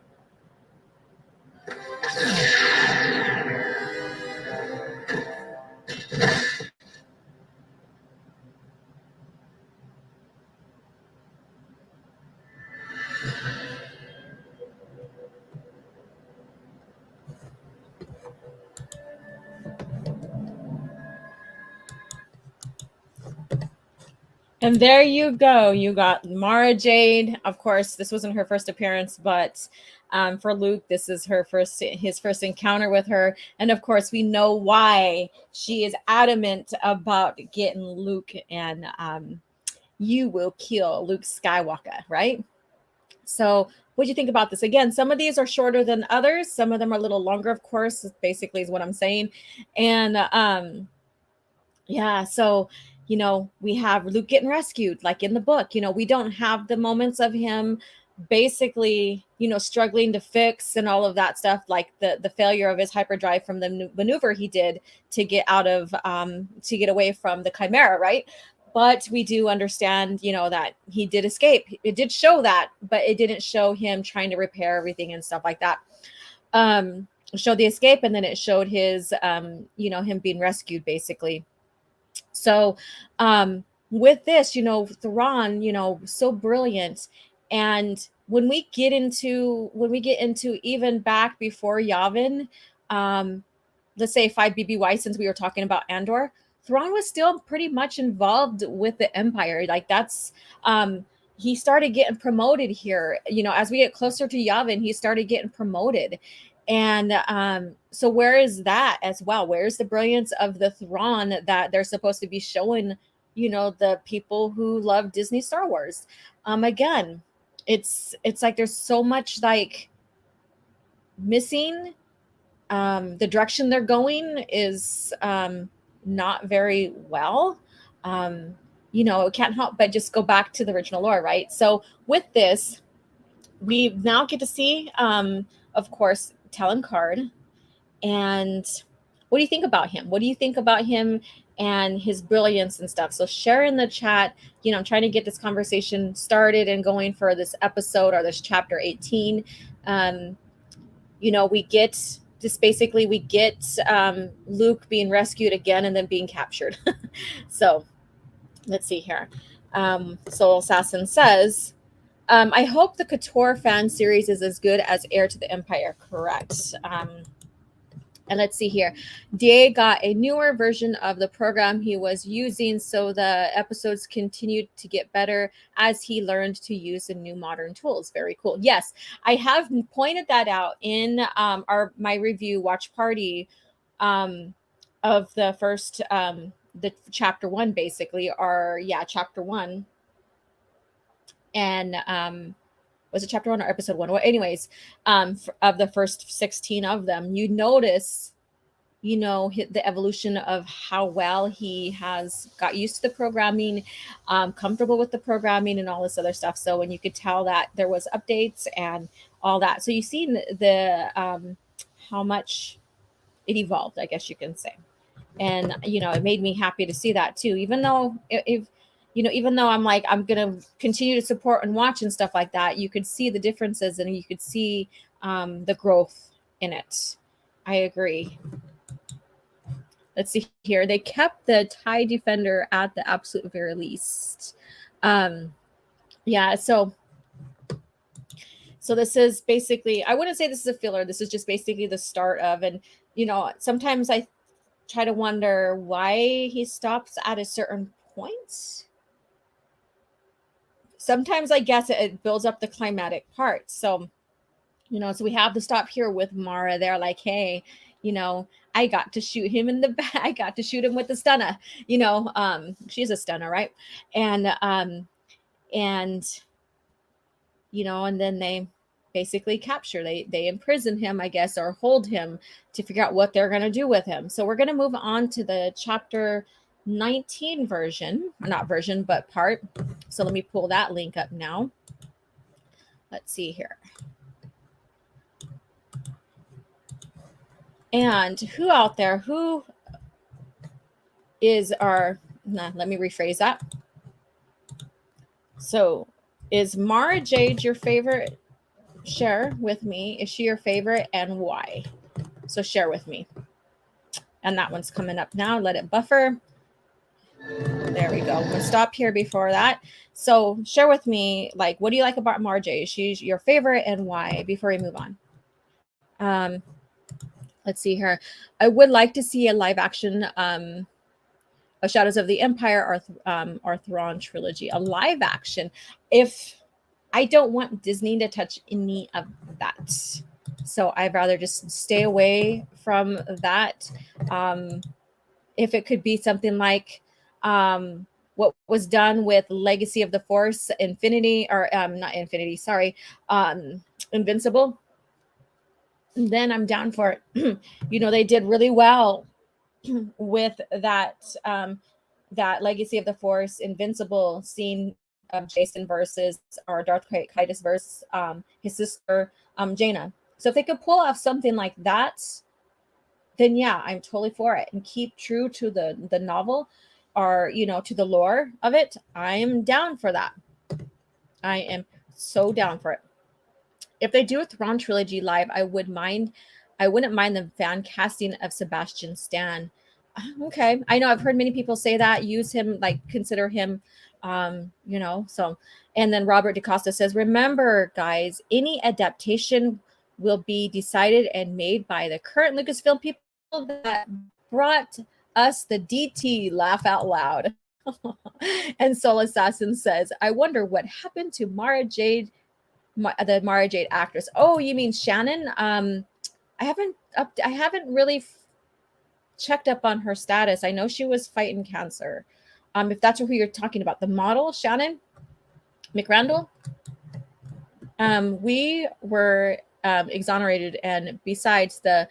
And there you go. You got Mara Jade. Of course, this wasn't her first appearance, but for Luke, this is his first encounter with her. And of course, we know why she is adamant about getting Luke, and you will kill Luke Skywalker, right? So what do you think about this? Again, some of these are shorter than others. Some of them are a little longer, of course, basically is what I'm saying. And yeah, so we have Luke getting rescued, like in the book. We don't have the moments of him basically, struggling to fix and all of that stuff, like the failure of his hyperdrive from the maneuver he did to get to get away from the Chimera, right? But we do understand, that he did escape. It did show that, but it didn't show him trying to repair everything and stuff like that. It showed the escape, and then it showed his, him being rescued, basically. So with this, Thrawn, so brilliant. And when we get into even back before Yavin, let's say 5 BBY, since we were talking about Andor, Thrawn was still pretty much involved with the Empire. Like that's he started getting promoted here. As we get closer to Yavin, he started getting promoted. And so where is that as well? Where's the brilliance of the Thrawn that they're supposed to be showing, the people who love Disney Star Wars? Again, it's like there's so much like missing. The direction they're going is not very well. It can't help but just go back to the original lore, right? So with this, we now get to see, of course, Talon Card. And what do you think about him? What do you think about him and his brilliance and stuff? So share in the chat. I'm trying to get this conversation started and going for this episode or this chapter 18. We get just basically Luke being rescued again and then being captured. So let's see here. Soul Assassin says, I hope the KOTOR fan series is as good as Heir to the Empire. Correct. And let's see here. Dyad got a newer version of the program he was using, so the episodes continued to get better as he learned to use the new modern tools. Very cool. Yes, I have pointed that out in my review watch party of the first the chapter 1, basically, or chapter 1. And was it chapter 1 or episode 1? Well, anyways, of the first 16 of them, you notice, the evolution of how well he has got used to the programming, comfortable with the programming and all this other stuff. So when you could tell that there was updates and all that, so you see the how much it evolved, I guess you can say. And it made me happy to see that too, even though even though I'm like, I'm gonna continue to support and watch and stuff like that, you could see the differences and you could see the growth in it. I agree. Let's see here. They kept the TIE Defender at the absolute very least. So this is basically, I wouldn't say this is a filler. This is just basically the start of, and sometimes I try to wonder why he stops at a certain point. Sometimes I guess it builds up the climatic part. So, so we have the stop here with Mara. They're like, hey, I got to shoot him in the back. I got to shoot him with the stunner. She's a stunner, right? And and then they basically capture, they imprison him, I guess, or hold him to figure out what they're going to do with him. So we're going to move on to the chapter 19 version, not version, but part. So let me pull that link up now. Let's see here. And who out there, who is our, let me rephrase that. So is Mara Jade your favorite? Share with me. Is she your favorite and why? So share with me. And that one's coming up now. Let it buffer. There we go. We'll stop here before that. So share with me, like, what do you like about Mara Jade? Is she your favorite and why, before we move on? Let's see here. I would like to see a live action of Shadows of the Empire or Thrawn trilogy, a live action. If I don't want Disney to touch any of that, so I'd rather just stay away from that. If it could be something like what was done with Legacy of the Force, Infinity, or not Infinity, sorry, Invincible, then I'm down for it. They did really well with that that Legacy of the Force, Invincible scene of Jason versus, or Darth Kaitis versus his sister Jaina. So if they could pull off something like that, then yeah, I'm totally for it, and keep true to the novel, or to the lore of it. I am down for that. I am so down for it. If they do a Thrawn trilogy live, I wouldn't mind the fan casting of Sebastian Stan. Okay, I know I've heard many people say that, use him, like consider him, so. And then Robert DaCosta says, remember guys, any adaptation will be decided and made by the current Lucasfilm people that brought us the DT, laugh out loud. And Soul Assassin says, I wonder what happened to Mara Jade, the Mara Jade actress. Oh, you mean Shannon? I haven't really checked up on her status. I know she was fighting cancer. If that's who you're talking about, the model Shannon McRandall. We were exonerated, and besides, the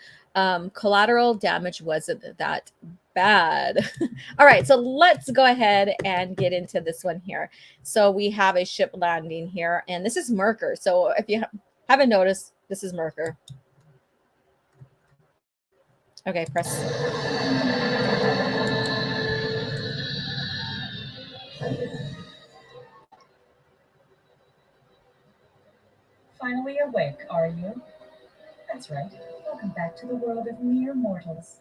collateral damage wasn't that bad. All right, so let's go ahead and get into this one here. So we have a ship landing here, and this is Merker. So if you haven't noticed, this is Merker. Okay, press. Finally awake, are you? That's right. Welcome back to the world of mere mortals.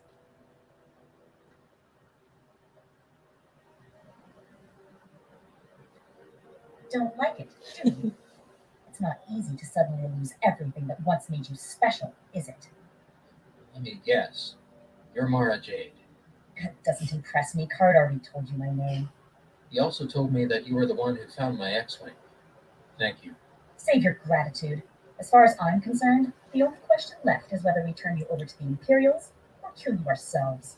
Don't like it, do you? It's not easy to suddenly lose everything that once made you special, is it? Let me guess. You're Mara Jade. That doesn't impress me. Card already told you my name. He also told me that you were the one who found my X-Wing. Thank you. Save your gratitude. As far as I'm concerned, the only question left is whether we turn you over to the Imperials or kill you ourselves.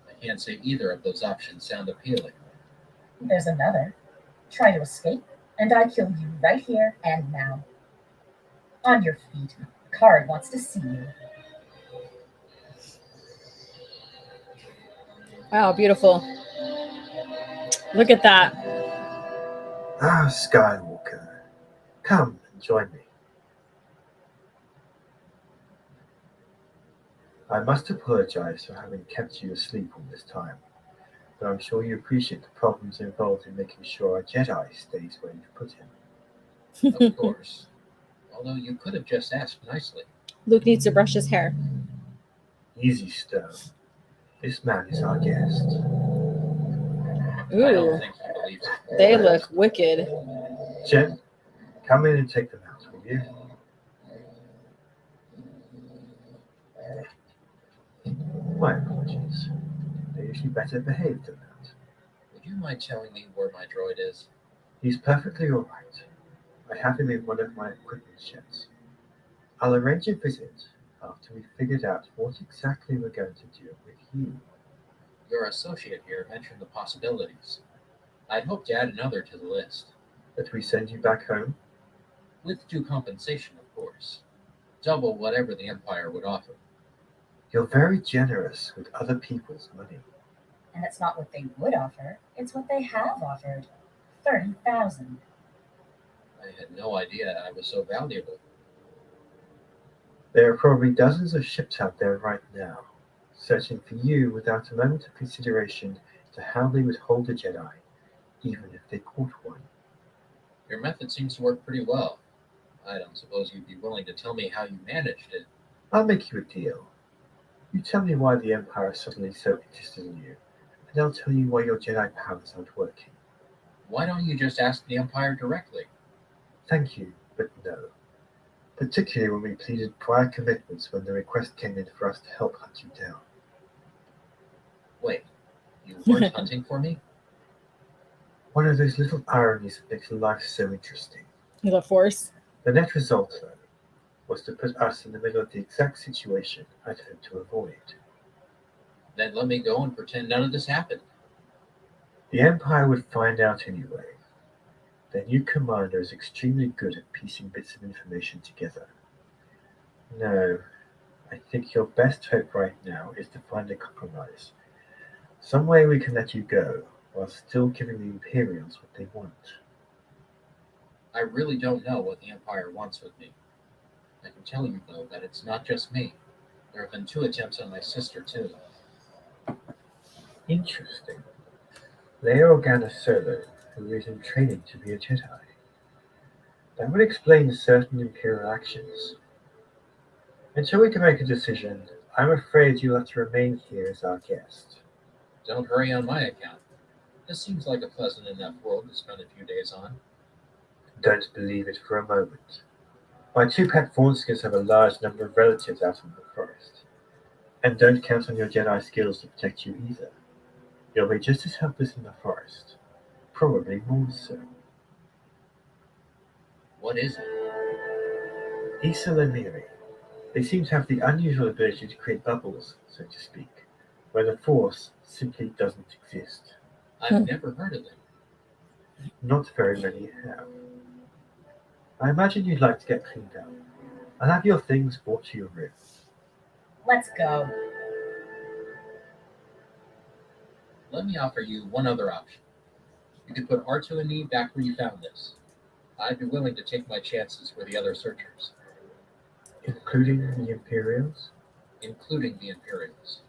I can't say either of those options sound appealing. There's another. Try to escape, and I kill you right here and now. On your feet. Card wants to see you. Wow, beautiful. Look at that. Ah, Skywalker, come and join me. I must apologize for having kept you asleep all this time, but I'm sure you appreciate the problems involved in making sure a Jedi stays where you've put him. Of course. Although you could have just asked nicely. Luke needs to brush his hair. Easy, Stowe. This man is our guest. I don't Ooh, think he believes it. they look wicked. Jen, come in and take them out, will you? My apologies. They're usually better behaved than that. Would you mind telling me where my droid is? He's perfectly all right. I have him in one of my equipment sheds. I'll arrange a visit after we've figured out what exactly we're going to do with you. Your associate here mentioned the possibilities. I'd hoped to add another to the list. That we send you back home? With due compensation, of course. Double whatever the Empire would offer. You're very generous with other people's money. And it's not what they would offer, it's what they have offered. 30,000. I had no idea I was so valuable. There are probably dozens of ships out there right now, searching for you without a moment of consideration to how they would hold a Jedi, even if they caught one. Your method seems to work pretty well. I don't suppose you'd be willing to tell me how you managed it. I'll make you a deal. You tell me why the Empire is suddenly so interested in you, and I'll tell you why your Jedi powers aren't working. Why don't you just ask the Empire directly? Thank you, but no. Particularly when we pleaded prior commitments when the request came in for us to help hunt you down. Wait, you weren't hunting for me? One of those little ironies that makes life so interesting. The Force. The net result, though, was to put us in the middle of the exact situation I'd hoped to avoid. Then let me go and pretend none of this happened. The Empire would find out anyway. Their new commander is extremely good at piecing bits of information together. No, I think your best hope right now is to find a compromise. Some way we can let you go, while still giving the Imperials what they want. I really don't know what the Empire wants with me. I can tell you, though, that it's not just me. There have been 2 attempts on my sister, too. Interesting. Leia Organa Solo, who is in training to be a Jedi. That would explain certain Imperial actions. Until we can make a decision, I'm afraid you'll have to remain here as our guest. Don't hurry on my account. This seems like a pleasant enough world to spend a few days on. Don't believe it for a moment. My 2 pet Fawnskins have a large number of relatives out in the forest. And don't count on your Jedi skills to protect you either. You'll be just as helpless in the forest. Probably more so. What is it? Issa Lemiri. They seem to have the unusual ability to create bubbles, so to speak, where the Force simply doesn't exist. I've never heard of them. Not very many have. I imagine you'd like to get cleaned up. I'll have your things brought to your room. Let's go. Let me offer you one other option. You could put R2 and me back where you found this. I'd be willing to take my chances with the other searchers. Including the Imperials? Including the Imperials.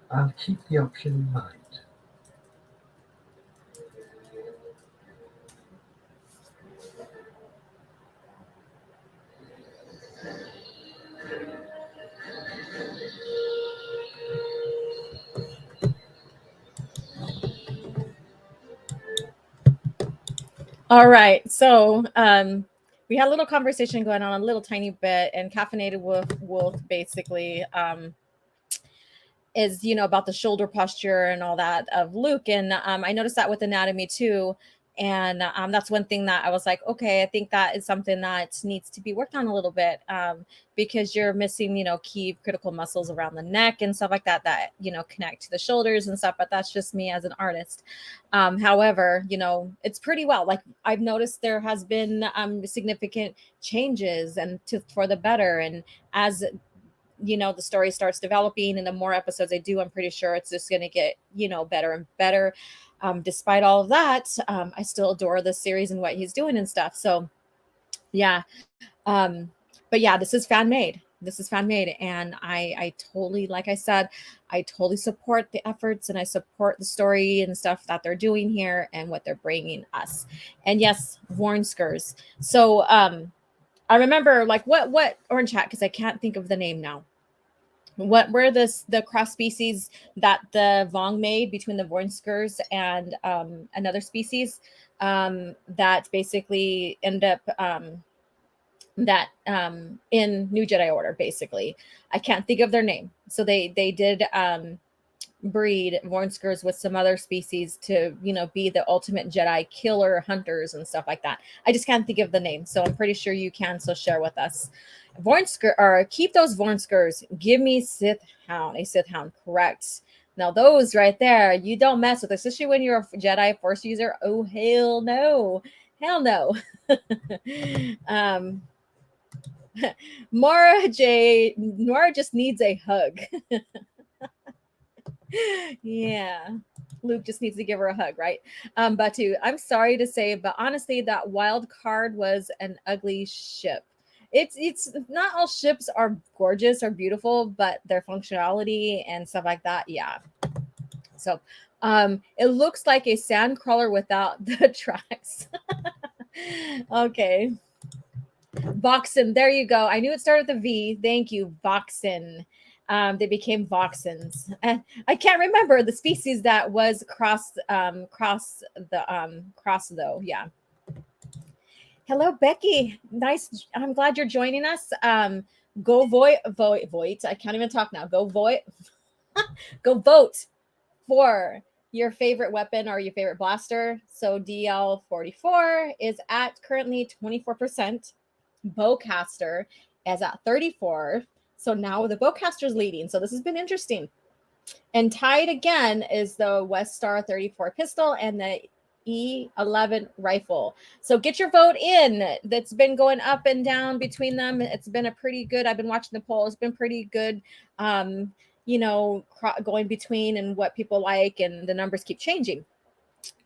I'll keep the option in mind. All right. So we had a little conversation going on a little tiny bit, and Caffeinated Wolf basically is, you know, about the shoulder posture and all that of Luke. And I noticed that with anatomy too. And that's one thing that I was like, okay, I think that is something that needs to be worked on a little bit, because you're missing, you know, key critical muscles around the neck and stuff like that, that, you know, connect to the shoulders and stuff. But that's just me as an artist. However, you know, it's pretty well. Like I've noticed there has been significant changes and for the better. And as you know, the story starts developing and the more episodes I do, I'm pretty sure it's just going to get, you know, better and better. Despite all of that, I still adore this series and what he's doing and stuff. So yeah. But yeah, this is fan made. This is fan made. And I totally, like I said, I totally support the efforts and I support the story and stuff that they're doing here and what they're bringing us. And yes, Vornskers. So, I remember like what Orange Hat, because I can't think of the name now. What were the cross species that the Vong made between the Vornskers and another species that basically end up in New Jedi Order, basically. I can't think of their name. So they did breed Vornskers with some other species to, you know, be the ultimate Jedi killer hunters and stuff like that. I just can't think of the name, so I'm pretty sure you can, so share with us. Vornsker, or keep those Vornskers. Give me Sith Hound, a Sith Hound, correct. Now those right there, you don't mess with, especially when you're a Jedi Force user. Oh, hell no. Hell no. Mara just needs a hug. Yeah, Luke just needs to give her a hug, right? Batu, I'm sorry to say, but honestly, that wild card was an ugly ship. It's not all ships are gorgeous or beautiful, but their functionality and stuff like that, yeah. So it looks like a sand crawler without the tracks. Okay. Voxen, there you go. I knew it started with a V. Thank you, Voxen. They became Voxens. I can't remember the species that was cross though. Yeah. Hello, Becky. Nice. I'm glad you're joining us. Go vote. I can't even talk now. Go vote. Go vote for your favorite weapon or your favorite blaster. So DL44 is at currently 24%. Bowcaster is at 34%. So now the Bowcaster's leading. So this has been interesting. And tied again is the West Star 34 pistol and the E11 rifle. So get your vote in. That's been going up and down between them. It's been a pretty good, I've been watching the poll. It's been pretty good, you know, going between and what people like, and the numbers keep changing.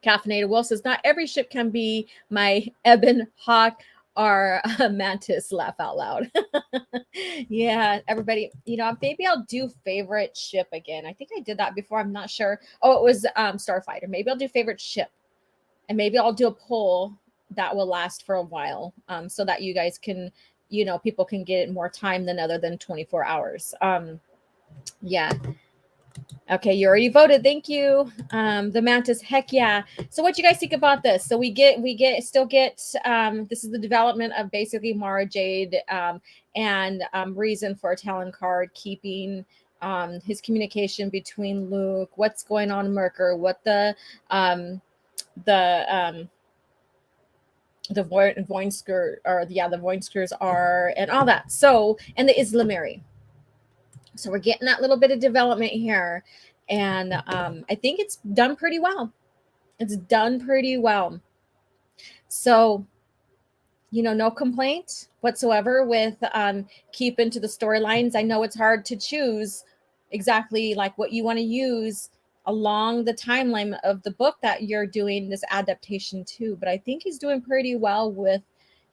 Caffeinated Wolf says, not every ship can be my Ebon Hawk or Mantis. Laugh out loud. Yeah, everybody, you know, maybe I'll do favorite ship again. I think I did that before. I'm not sure. Oh, it was Starfighter. Maybe I'll do favorite ship, and maybe I'll do a poll that will last for a while, so that you guys can, you know, people can get more time than other than 24 hours. Yeah. Okay, you already voted. Thank you. The Mantis, heck yeah. So what you guys think about this? So we still get this is the development of basically Mara Jade, and reason for a Talon card, keeping his communication between Luke, what's going on in Merker, what the Voinsker, or the Voinskers are, and all that. So, and the Islamary. So we're getting that little bit of development here. And I think it's done pretty well. It's done pretty well. So, you know, no complaint whatsoever with keeping to the storylines. I know it's hard to choose exactly like what you want to use along the timeline of the book that you're doing this adaptation to. But I think he's doing pretty well with,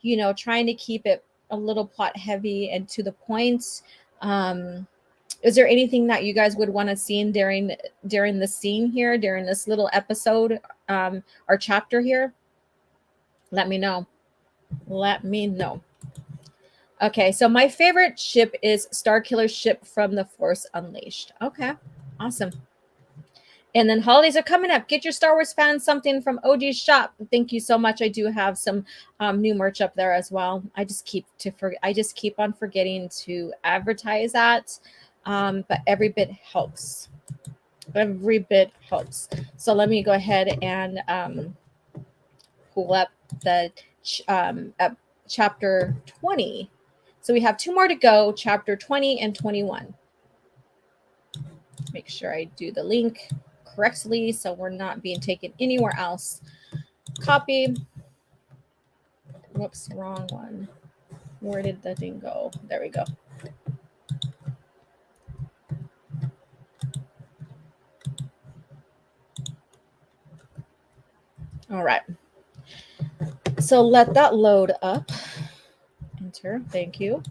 you know, trying to keep it a little plot heavy and to the point. Is there anything that you guys would want to see during the scene here, during this little episode or chapter here? Let me know. Let me know. Okay, so my favorite ship is Starkiller's ship from the Force Unleashed. Okay, awesome. And then holidays are coming up. Get your Star Wars fans something from OG's shop. Thank you so much. I do have some new merch up there as well. I just keep on forgetting to advertise that, but every bit helps. Every bit helps. So let me go ahead and pull up the chapter 20. So we have 2 more to go, chapter 20 and 21. Make sure I do the link correctly so we're not being taken anywhere else. Copy. Whoops, wrong one. Where did the thing go? There we go. All right. So let that load up. Enter. Thank you.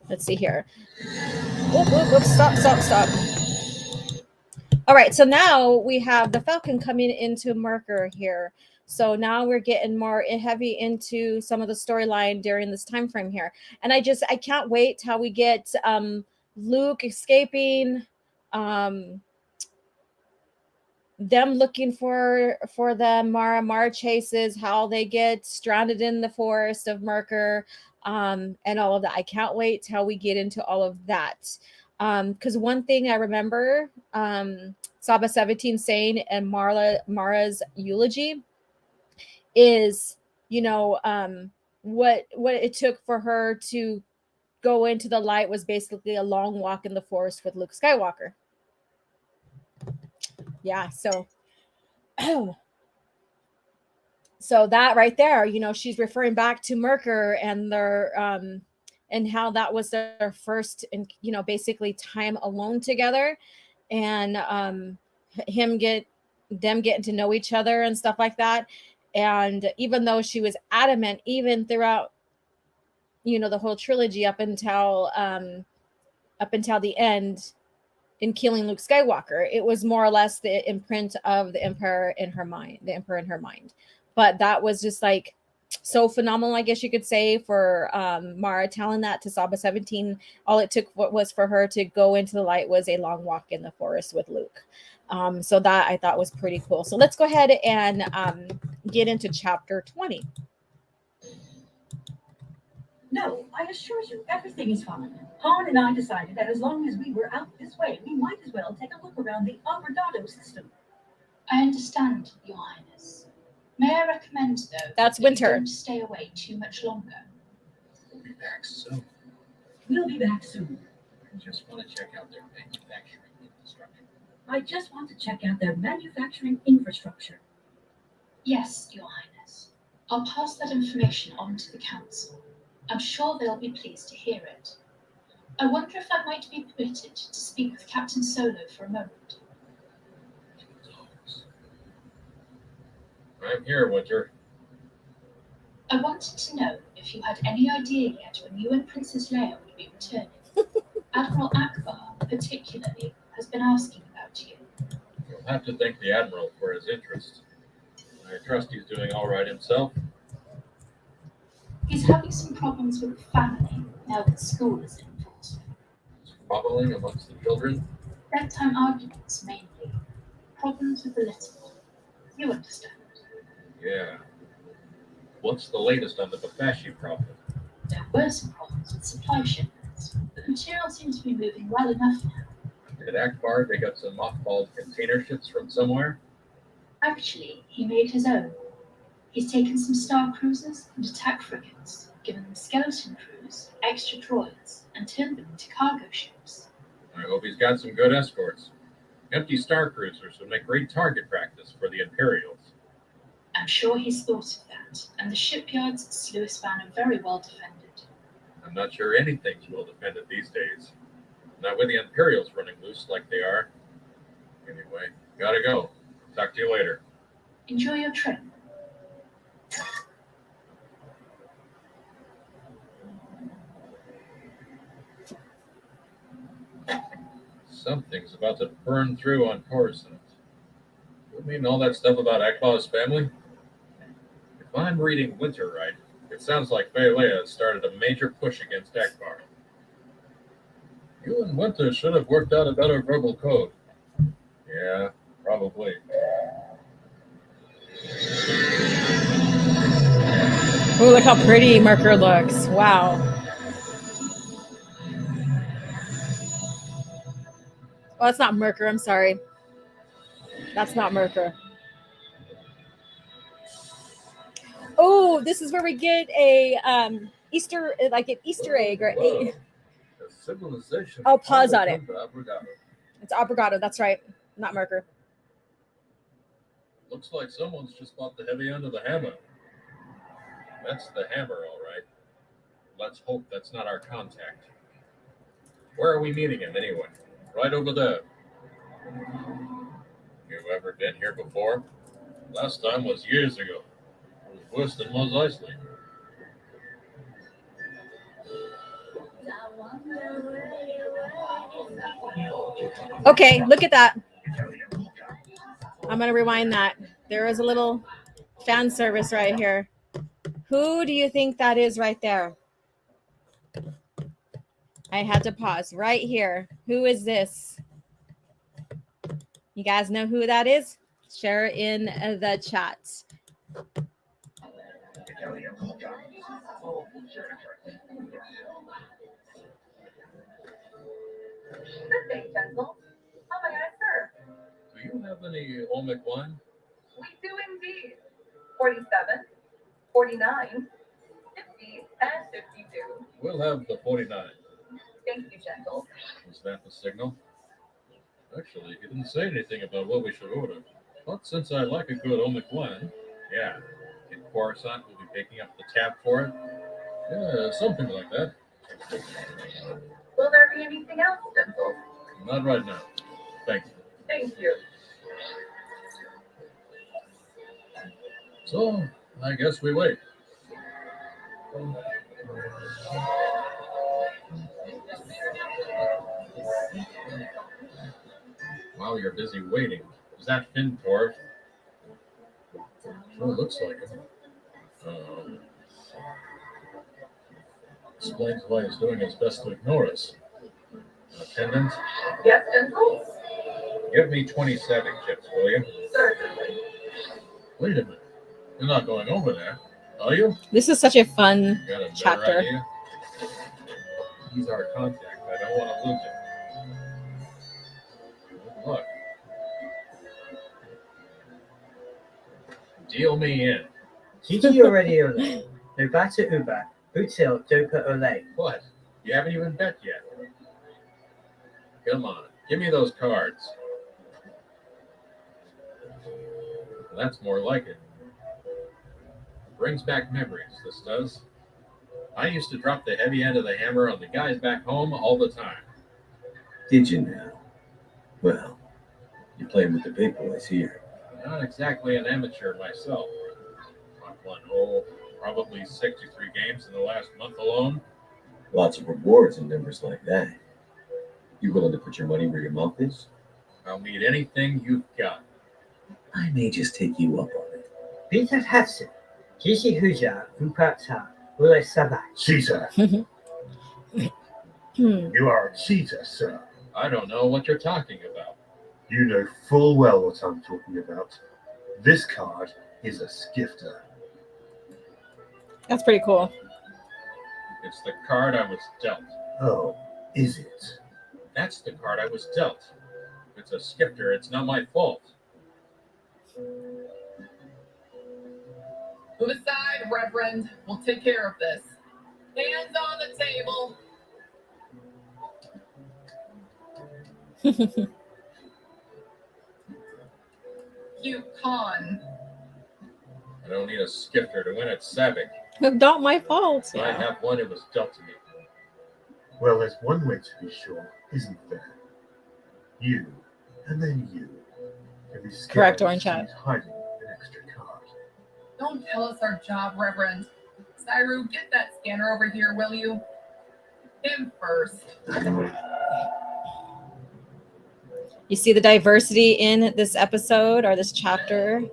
Let's see here. Whoop, whoop, whoop. Stop. All right, so now we have the Falcon coming into Merker here. So now we're getting more heavy into some of the storyline during this time frame here. And I can't wait till we get Luke escaping, them looking for them, Mara chases, how they get stranded in the forest of Merker, and all of that. I can't wait till we get into all of that. Because one thing I remember Saba 17 saying in Mara's eulogy is, what it took for her to go into the light was basically a long walk in the forest with Luke Skywalker. Yeah, so that right there, she's referring back to Merker and their and how that was their first, and basically time alone together, and them getting to know each other and stuff like that. And even though she was adamant, even throughout, the whole trilogy up until the end, in killing Luke Skywalker, it was more or less the imprint of the Emperor in her mind. But that was just like so phenomenal, I guess you could say, for Mara telling that to Saba 17. All it took was for her to go into the light was a long walk in the forest with Luke. So that I thought was pretty cool. So let's go ahead and get into chapter 20. No, I assure you, everything is fine. Han and I decided that as long as we were out this way, we might as well take a look around the Alvarado system. I understand, Your Highness. May I recommend, though, that's that Winter. You don't stay away too much longer. We'll be back soon. We'll be back soon. I just want to check out their manufacturing infrastructure. I just want to check out their manufacturing infrastructure. Yes, Your Highness. I'll pass that information on to the Council. I'm sure they'll be pleased to hear it. I wonder if I might be permitted to speak with Captain Solo for a moment. I'm here, Winter. I wanted to know if you had any idea yet when you and Princess Leia would be returning. Admiral Akbar, particularly, has been asking about you. You'll have to thank the Admiral for his interest. I trust he's doing all right himself. He's having some problems with the family now that school is in full swing. Squabbling amongst the children? Bedtime arguments, mainly. Problems with the little. You understand. Yeah. What's the latest on the Bafashi problem? There were some problems with supply shipments, but the material seems to be moving well enough now. Did Akbar dig up some mothballed container ships from somewhere? Actually, he made his own. He's taken some star cruisers and attack frigates, given them skeleton crews, extra droids, and turned them into cargo ships. I hope he's got some good escorts. Empty star cruisers would make great target practice for the Imperials. I'm sure he's thought of that, and the shipyards at Sluisvan are very well defended. I'm not sure anything's well defended these days. Not with the Imperials running loose like they are. Anyway, gotta go. Talk to you later. Enjoy your trip. Something's about to burn through on Coruscant. You mean all that stuff about Akbar's family? If I'm reading Winter right, It sounds like Leia has started a major push against Akbar. You and Winter should have worked out a better verbal code. Yeah, probably. Oh, look how pretty Merker looks. Wow. Oh, that's not Merker. I'm sorry. That's not Merker. Oh, this is where we get a Easter egg or a. Civilization. I'll pause on it. Abrogado. It's Abrogado. That's right. Not Merker. Looks like someone's just bought the heavy end of the hammer. That's the hammer, all right. Let's hope that's not our contact. Where are we meeting him, anyway? Right over there. You ever been here before? Last time was years ago. It was worse than Mos Eisley. Okay, look at that. I'm going to rewind that. There is a little fan service right here. Who do you think that is right there? I had to pause right here. Who is this? You guys know who that is? Share it in the chat. Good day, Gentle. How may I serve? Do you have any Olmec wine? We do indeed. 47, 49, 50, and 52. We'll have the 49. Thank you, Gentle. Was that the signal? Actually, he didn't say anything about what we should order. But since I like a good Olmec wine, yeah. In Coruscant, we'll be picking up the tab for it. Yeah, something like that. Will there be anything else, Gentle? Not right now. Thank you. Thank you. So, I guess we wait. While you're busy waiting, is that Finn Torv? Sure looks like it. Explains why he's doing his best to ignore us. Attendant? Yes, Gentle? Give me 27 chips, will you? Certainly. Wait a minute. You're not going over there, are you? This is such a fun You got a better chapter. idea? He's our contact. I don't want to lose him. Good luck. Deal me in. Gigi already ole. Nobata uba. Util dopa ole. What? You haven't even bet yet. Come on. Give me those cards. That's more like it. Brings back memories, this does. I used to drop the heavy end of the hammer on the guys back home all the time. Did you now? Well, you're playing with the big boys here. Not exactly an amateur myself. I've won, probably 63 games in the last month alone. Lots of rewards in numbers like that. You willing to put your money where your mouth is? I'll need anything you've got. I may just take you up on it. Peter Hudson. Gigi Huja. Upata. Ule Sabai. Caesar. You are a cheater, sir. I don't know what you're talking about. You know full well what I'm talking about. This card is a skifter. That's pretty cool. It's the card I was dealt. Oh, is it? That's the card I was dealt. If it's a skifter, it's not my fault. Move aside, Reverend. We'll take care of this. Hands on the table. You con. I don't need a skifter to win at Savick. Not my fault. I have one that was dealt to me. Well, there's one way to be sure, isn't there? You, and then you. Every Correct, Orange Hat. hiding an extra card. Don't tell us our job, Reverend. Cyru, get that scanner over here, will you? Him first. You see the diversity in this episode or this chapter?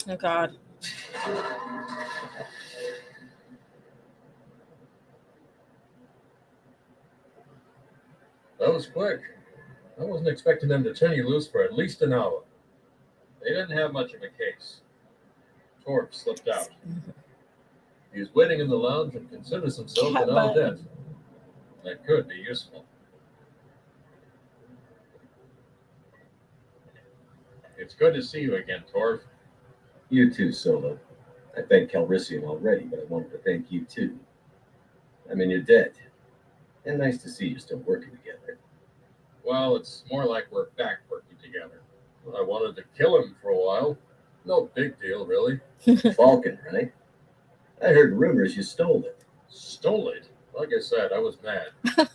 Oh, God. That was quick. I wasn't expecting them to turn you loose for at least an hour. They didn't have much of a case. Torp slipped out. He was waiting in the lounge and considers himself an all dead. That could be useful. It's good to see you again, Torv. You too, Solo. I thanked Calrissian already, but I wanted to thank you too. I mean, you're dead. And nice to see you still working together. Well, it's more like we're back working together. I wanted to kill him for a while. No big deal, really. Falcon, right? I heard rumors you stole it. Stole it? Like I said, I was mad.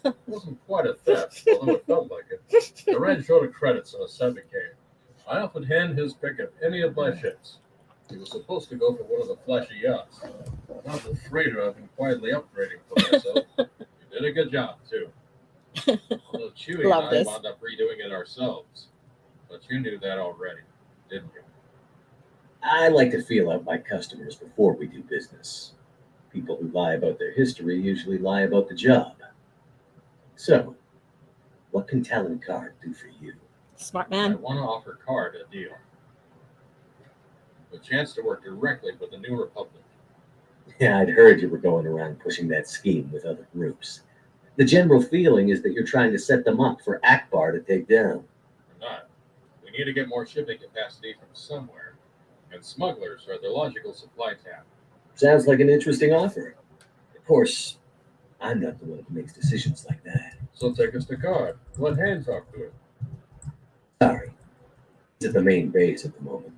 It wasn't quite a theft, although it felt like it. I ran short of credits and a Seven came. I offered Han his pick of any of my ships. He was supposed to go for one of the flashy yachts. Not the freighter I've been quietly upgrading for myself. You did a good job, too. Although Chewie and I wound up redoing it ourselves. But you knew that already, didn't you? I like to feel out my customers before we do business. People who lie about their history usually lie about the job. So, what can Talon Card do for you? Smart man. I want to offer Card a deal. The chance to work directly with the New Republic. Yeah, I'd heard you were going around pushing that scheme with other groups. The general feeling is that you're trying to set them up for Akbar to take down. We're not. We need to get more shipping capacity from somewhere. And smugglers are the logical supply tap. Sounds like an interesting offer. Of course, I'm not the one who makes decisions like that. So take us to Card. Let Han talk to it. Sorry. He's at the main base at the moment.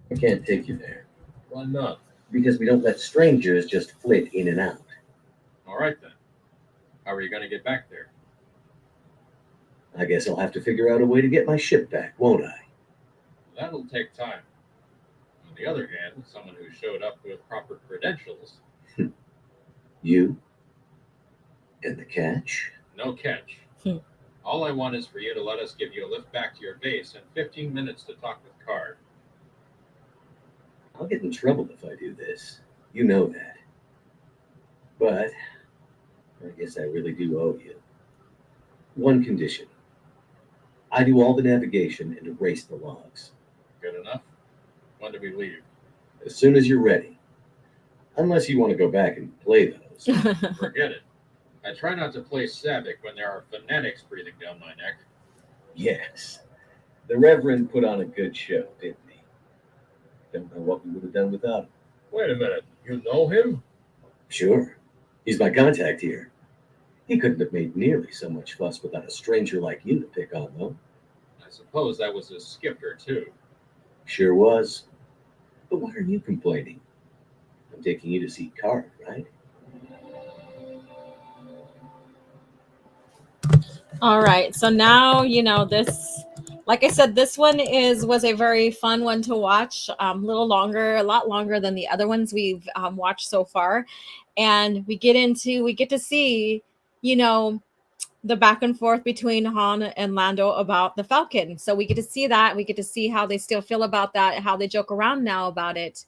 I can't take you there. Why not? Because we don't let strangers just flit in and out. All right, then. How are you going to get back there? I guess I'll have to figure out a way to get my ship back, won't I? That'll take time. On the other hand, someone who showed up with proper credentials... You? And the catch? No catch. All I want is for you to let us give you a lift back to your base and 15 minutes to talk with Card. I'll get in trouble if I do this. You know that. But I guess I really do owe you. One condition. I do all the navigation and erase the logs. Good enough? When do we leave? As soon as you're ready. Unless you want to go back and play those. Forget it. I try not to play Savick when there are fanatics breathing down my neck. Yes. The Reverend put on a good show, didn't he? Don't know what we would have done without him. Wait a minute. You know him? Sure. He's my contact here. He couldn't have made nearly so much fuss without a stranger like you to pick on, though. I suppose that was his skipper, too. Sure was. But why are you complaining? I'm taking you to see Card, right? All right. So now, this, like I said, this one was a very fun one to watch. A lot longer than the other ones we've watched so far. And we get to see, the back and forth between Han and Lando about the Falcon. So we get to see that. We get to see how they still feel about that, how they joke around now about it,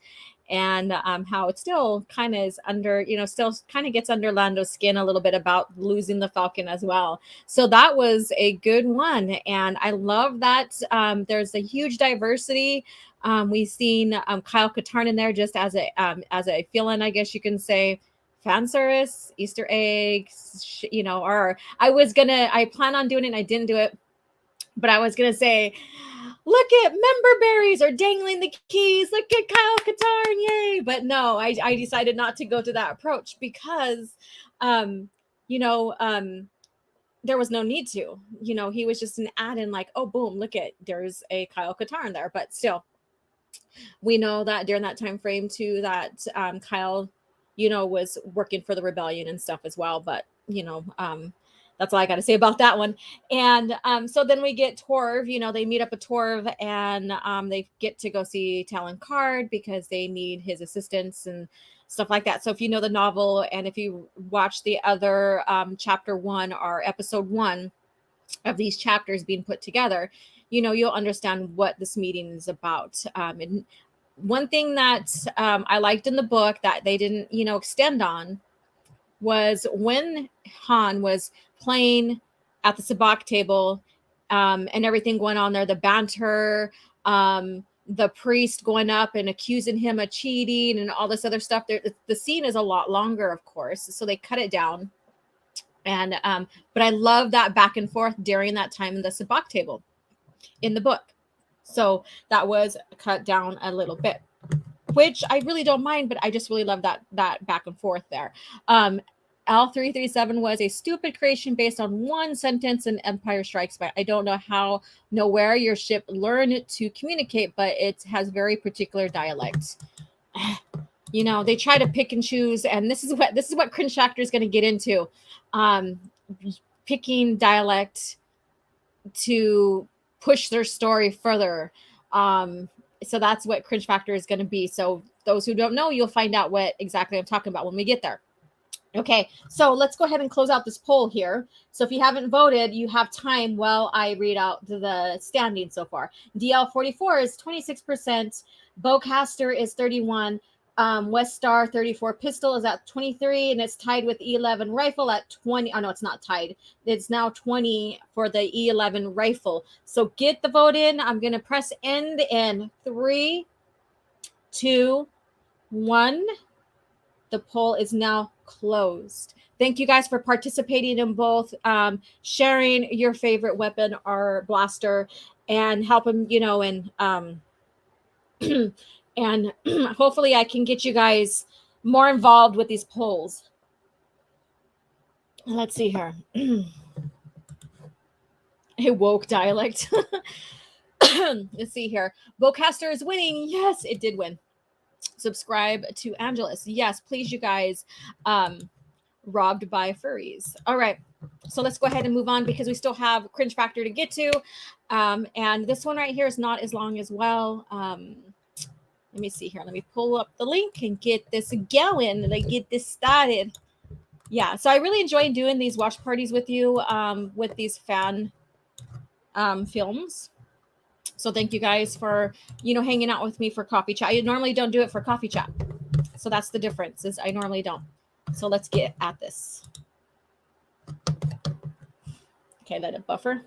and how it still kind of is under, still kind of gets under Lando's skin a little bit about losing the Falcon as well. So that was a good one. And I love that there's a huge diversity. We've seen Kyle Katarn in there just as a fill-in, I guess you can say. Fan service, Easter eggs, or I plan on doing it and I didn't do it, but I was gonna say, look at member berries are dangling the keys. Look at Kyle Katarn, yay! But no, I decided not to go to that approach because, there was no need to. He was just an add-in, like, oh, boom, there's a Kyle Katarn there. But still, we know that during that time frame too, that Kyle, was working for the rebellion and stuff as well. But, that's all I got to say about that one. And so then we get Torv, they meet up with Torv and they get to go see Talon Card because they need his assistance and stuff like that. So if you know the novel and if you watch the other chapter 1 or episode 1 of these chapters being put together, you'll understand what this meeting is about. And one thing that I liked in the book that they didn't, extend on was when Han was playing at the sabacc table and everything going on there, the banter, the priest going up and accusing him of cheating and all this other stuff. The scene is a lot longer, of course, so they cut it down. And but I love that back and forth during that time in the sabacc table in the book. So that was cut down a little bit, which I really don't mind, but I just really love that back and forth there. L337 was a stupid creation based on one sentence in Empire Strikes Back. I don't know where your ship learned to communicate, but it has very particular dialect. They try to pick and choose, and this is what Cringe Factor is going to get into. Picking dialect to push their story further. So that's what Cringe Factor is going to be. So those who don't know, you'll find out what exactly I'm talking about when we get there. Okay, so let's go ahead and close out this poll here. So if you haven't voted, you have time while I read out the standings so far. DL44 is 26%, Bowcaster is 31%, West Star 34 pistol is at 23, and it's tied with E11 rifle at 20. Oh no, it's not tied. It's now 20 for the E11 rifle. So get the vote in. I'm gonna press end in 3, 2, 1. The poll is now closed. Thank you guys for participating in both, sharing your favorite weapon or blaster, and helping, and and hopefully I can get you guys more involved with these polls. Let's see here. A woke dialect. Let's see here. Bowcaster is winning. Yes, it did win. Subscribe to Angelus. Yes, please, you guys. Robbed by furries. All right. So let's go ahead and move on because we still have Cringe Factor to get to. And this one right here is not as long as well. Let me see here. Let me pull up the link and get this going and get this started. Yeah. So I really enjoy doing these watch parties with you with these fan films. So thank you guys for, hanging out with me for coffee chat. I normally don't do it for coffee chat. So that's the difference, is I normally don't. So let's get at this. Okay, let it buffer.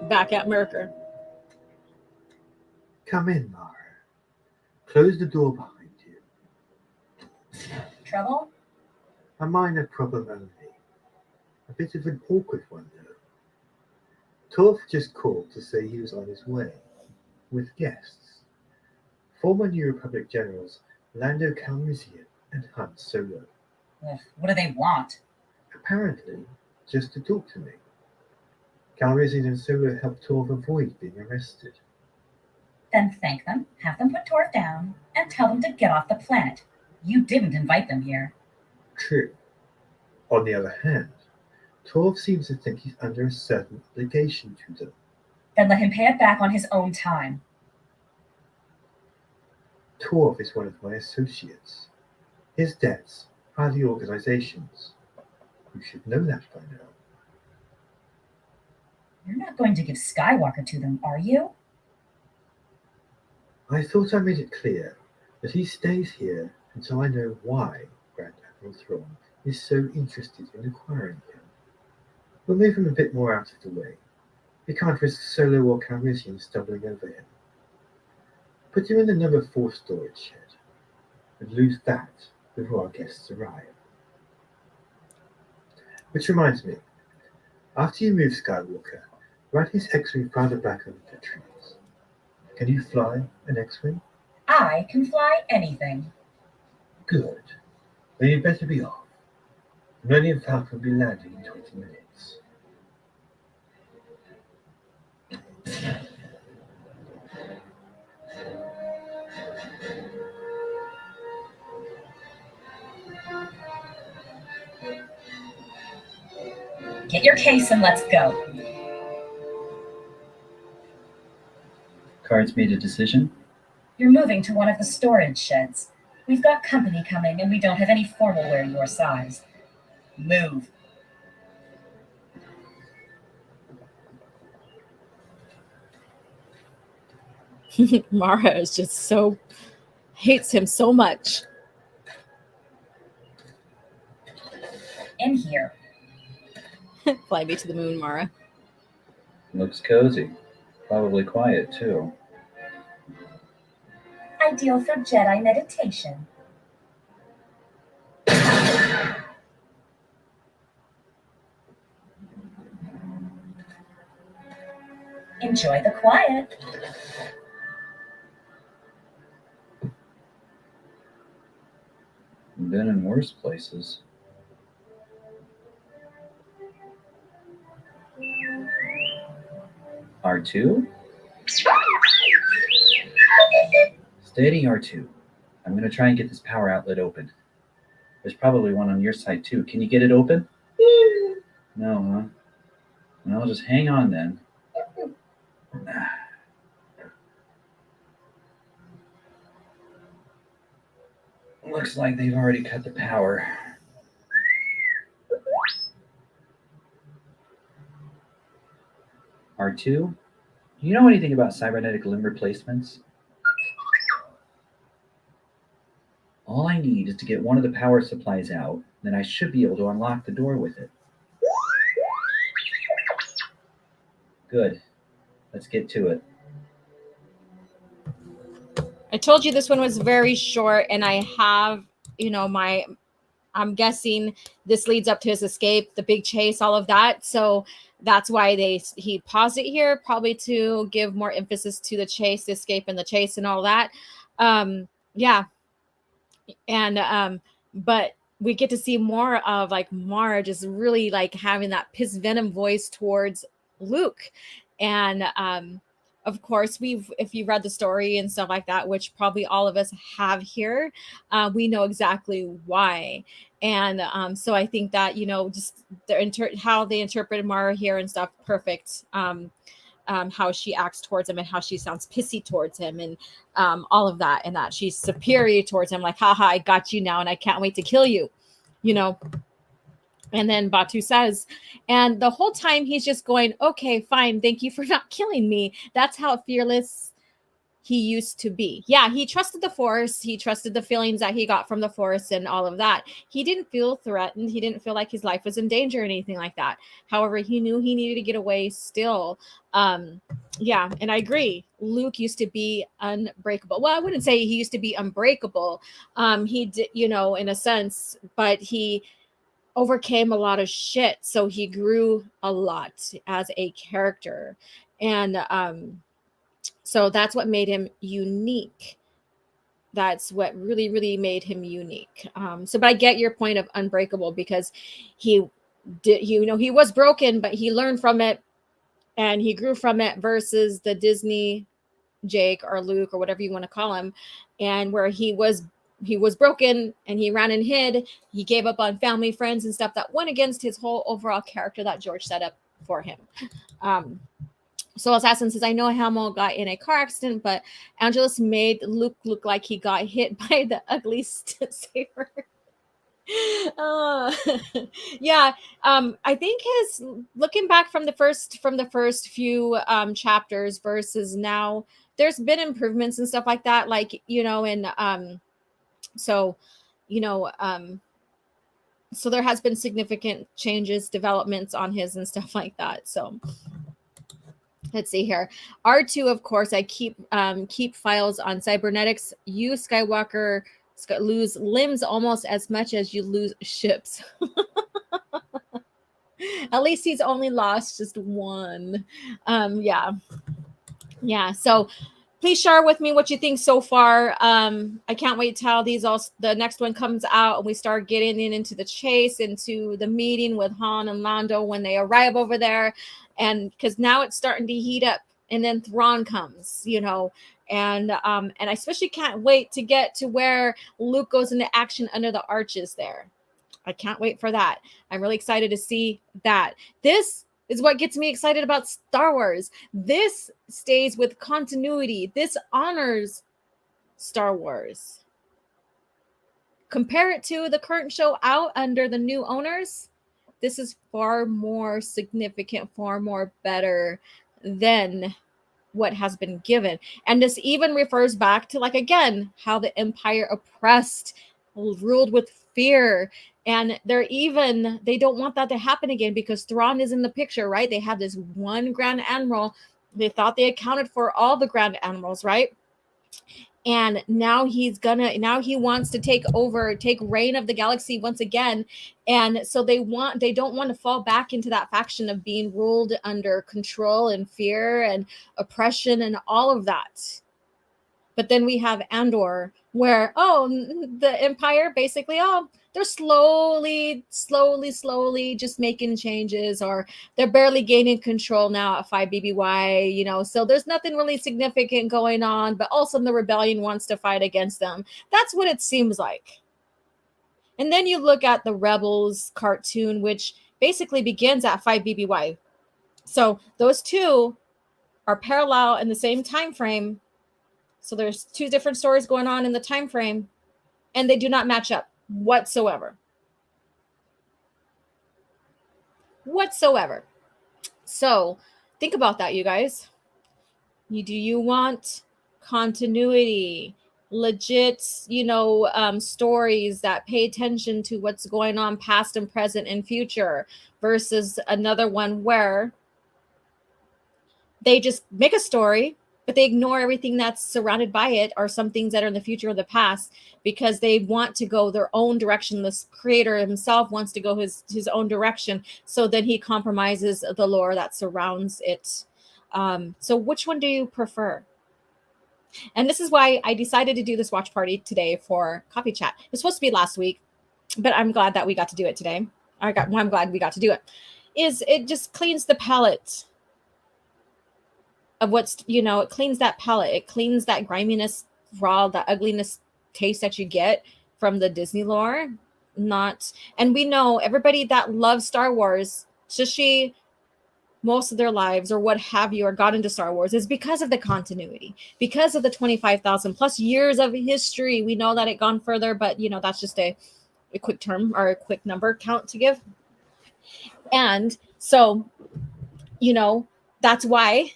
Back at Merker. Come in, Mara. Close the door behind you. Trouble? A minor problem only. A bit of an awkward one, though. Torf just called to say he was on his way, with guests. Former New Republic generals Lando Calrissian and Han Solo. Ugh, what do they want? Apparently, just to talk to me. Calrissian and Solo helped Torf avoid being arrested. Then thank them, have them put Torf down, and tell them to get off the planet. You didn't invite them here. True. On the other hand, Torf seems to think he's under a certain obligation to them. Then let him pay it back on his own time. Torf is one of my associates. His debts are the organization's. You should know that by now. You're not going to give Skywalker to them, are you? I thought I made it clear that he stays here until I know why Grand Admiral Thrawn is so interested in acquiring him. We'll move him a bit more out of the way. We can't risk Solo or Calrissian stumbling over him. Put him in the number 4 storage shed and lose that before our guests arrive. Which reminds me, after you move Skywalker, ride his X-Wing farther back over the trees. Can you fly an X-Wing? I can fly anything. Good. Then you'd better be off. The Millennium Falcon will be landing in 20 minutes. Get your case and let's go. Cards made a decision? You're moving to one of the storage sheds. We've got company coming and we don't have any formal wear your size. Move. Mara is just so hates him so much. In here. Fly me to the moon, Mara. Looks cozy. Probably quiet, too. Ideal for Jedi meditation. Enjoy the quiet. Been in worse places. R2? Steady, R2. I'm going to try and get this power outlet open. There's probably one on your side, too. Can you get it open? No, huh? Well, just hang on then. Looks like they've already cut the power. R2, do you know anything about cybernetic limb replacements? All I need is to get one of the power supplies out, then I should be able to unlock the door with it. Good. Let's get to it. I told you this one was very short, and I have, I'm guessing this leads up to his escape, the big chase, all of that. So that's why he paused it here, probably to give more emphasis to the chase, the escape, and the chase, and all that. Yeah. And but we get to see more of like Mara just really like having that piss venom voice towards Luke. And of course, if you read the story and stuff like that, which probably all of us have here, we know exactly why. And so I think that, just how they interpreted Mara here and stuff, perfect. How she acts towards him and how she sounds pissy towards him and all of that, and that she's superior towards him, like, haha, I got you now and I can't wait to kill you, And then Batu says, and the whole time he's just going, okay, fine, thank you for not killing me. That's how fearless he used to be. Yeah, he trusted the Force. He trusted the feelings that he got from the Force and all of that. He didn't feel threatened. He didn't feel like his life was in danger or anything like that. However, he knew he needed to get away still. Yeah, and I agree. Luke used to be unbreakable. Well, I wouldn't say he used to be unbreakable. He did, in a sense, but he overcame a lot of shit. So he grew a lot as a character. And so that's what made him unique. That's what really, really made him unique. But I get your point of unbreakable, because he did, he was broken, but he learned from it and he grew from it, versus the Disney Jake or Luke or whatever you want to call him, and where he was broken and he ran and hid. He gave up on family, friends, and stuff that went against his whole overall character that George set up for him. So Assassin says, I know Hamill got in a car accident, but Angelus made Luke look like he got hit by the ugly saber. Yeah. I think his looking back from the first few chapters versus now, there's been improvements and stuff like that. Like, so there has been significant changes, developments on his and stuff like that. So let's see here. R2, of course, I keep files on cybernetics. You, Skywalker, lose limbs almost as much as you lose ships. At least he's only lost just one. Yeah. So please share with me what you think so far. I can't wait till the next one comes out and we start getting into the chase, into the meeting with Han and Lando when they arrive over there. And because now it's starting to heat up, and then Thrawn comes, and I especially can't wait to get to where Luke goes into action under the arches there. I can't wait for that. I'm really excited to see that. This is what gets me excited about Star Wars. This stays with continuity. This honors Star Wars. Compare it to the current show out under the new owners. This is far more significant, far more better than what has been given. And this even refers back to, like, again, how the Empire oppressed, ruled with fear. And they don't want that to happen again, because Thrawn is in the picture, right? They have this one Grand Admiral. They thought they accounted for all the Grand Admirals, right? And now he wants to take reign of the galaxy once again. And so they don't want to fall back into that faction of being ruled under control and fear and oppression and all of that. But then we have Andor, where the Empire basically they're slowly just making changes, or they're barely gaining control now at 5 BBY, so there's nothing really significant going on, but also the rebellion wants to fight against them. That's what it seems like. And then you look at the Rebels cartoon, which basically begins at 5 BBY. So those two are parallel in the same time frame. So there's two different stories going on in the time frame, and they do not match up whatsoever. So think about that, you guys. Do you want continuity, legit, stories that pay attention to what's going on past and present and future, versus another one where they just make a story, but they ignore everything that's surrounded by it, or some things that are in the future or the past, because they want to go their own direction. The creator himself wants to go his own direction, so then he compromises the lore that surrounds it. So which one do you prefer? And this is why I decided to do this watch party today for Coffee Chat. It was supposed to be last week, but I'm glad that we got to do it today. I'm glad we got to do it. It just cleans the palette of what's, it cleans that palette. It cleans that griminess, raw, that ugliness taste that you get from the Disney lore. And we know everybody that loves Star Wars, especially most of their lives or what have you, or got into Star Wars, is because of the continuity, because of the 25,000 plus years of history. We know that it gone further, but that's just a quick term or a quick number count to give. And so, that's why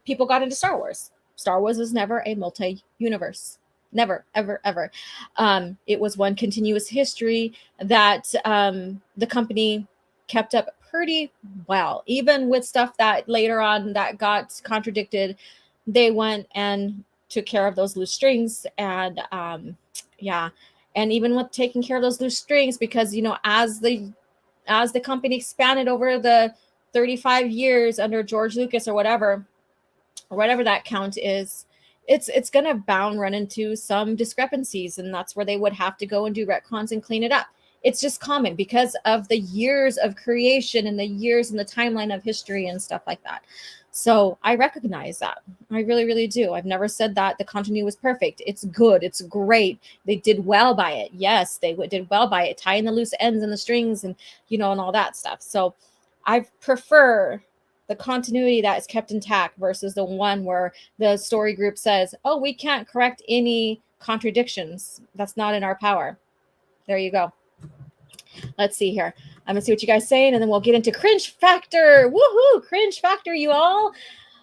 people got into Star Wars. Star Wars was never a multi-universe. Never, ever, ever. It was one continuous history that the company kept up pretty well. Even with stuff that later on that got contradicted, they went and took care of those loose strings. And and even with taking care of those loose strings, because as the company expanded over the 35 years under George Lucas or whatever that count is, it's going to run into some discrepancies, and that's where they would have to go and do retcons and clean it up. It's just common because of the years of creation and the years in the timeline of history and stuff like that. So I recognize that. I really, really do. I've never said that the continuity was perfect. It's good. It's great. They did well by it. Yes, they did well by it, tying the loose ends and the strings and, and all that stuff. So I prefer the continuity that is kept intact versus the one where the story group says, oh, we can't correct any contradictions. That's not in our power. There you go. Let's see here. I'm going to see what you guys are saying, and then we'll get into Cringe Factor. Woohoo! Cringe Factor, you all.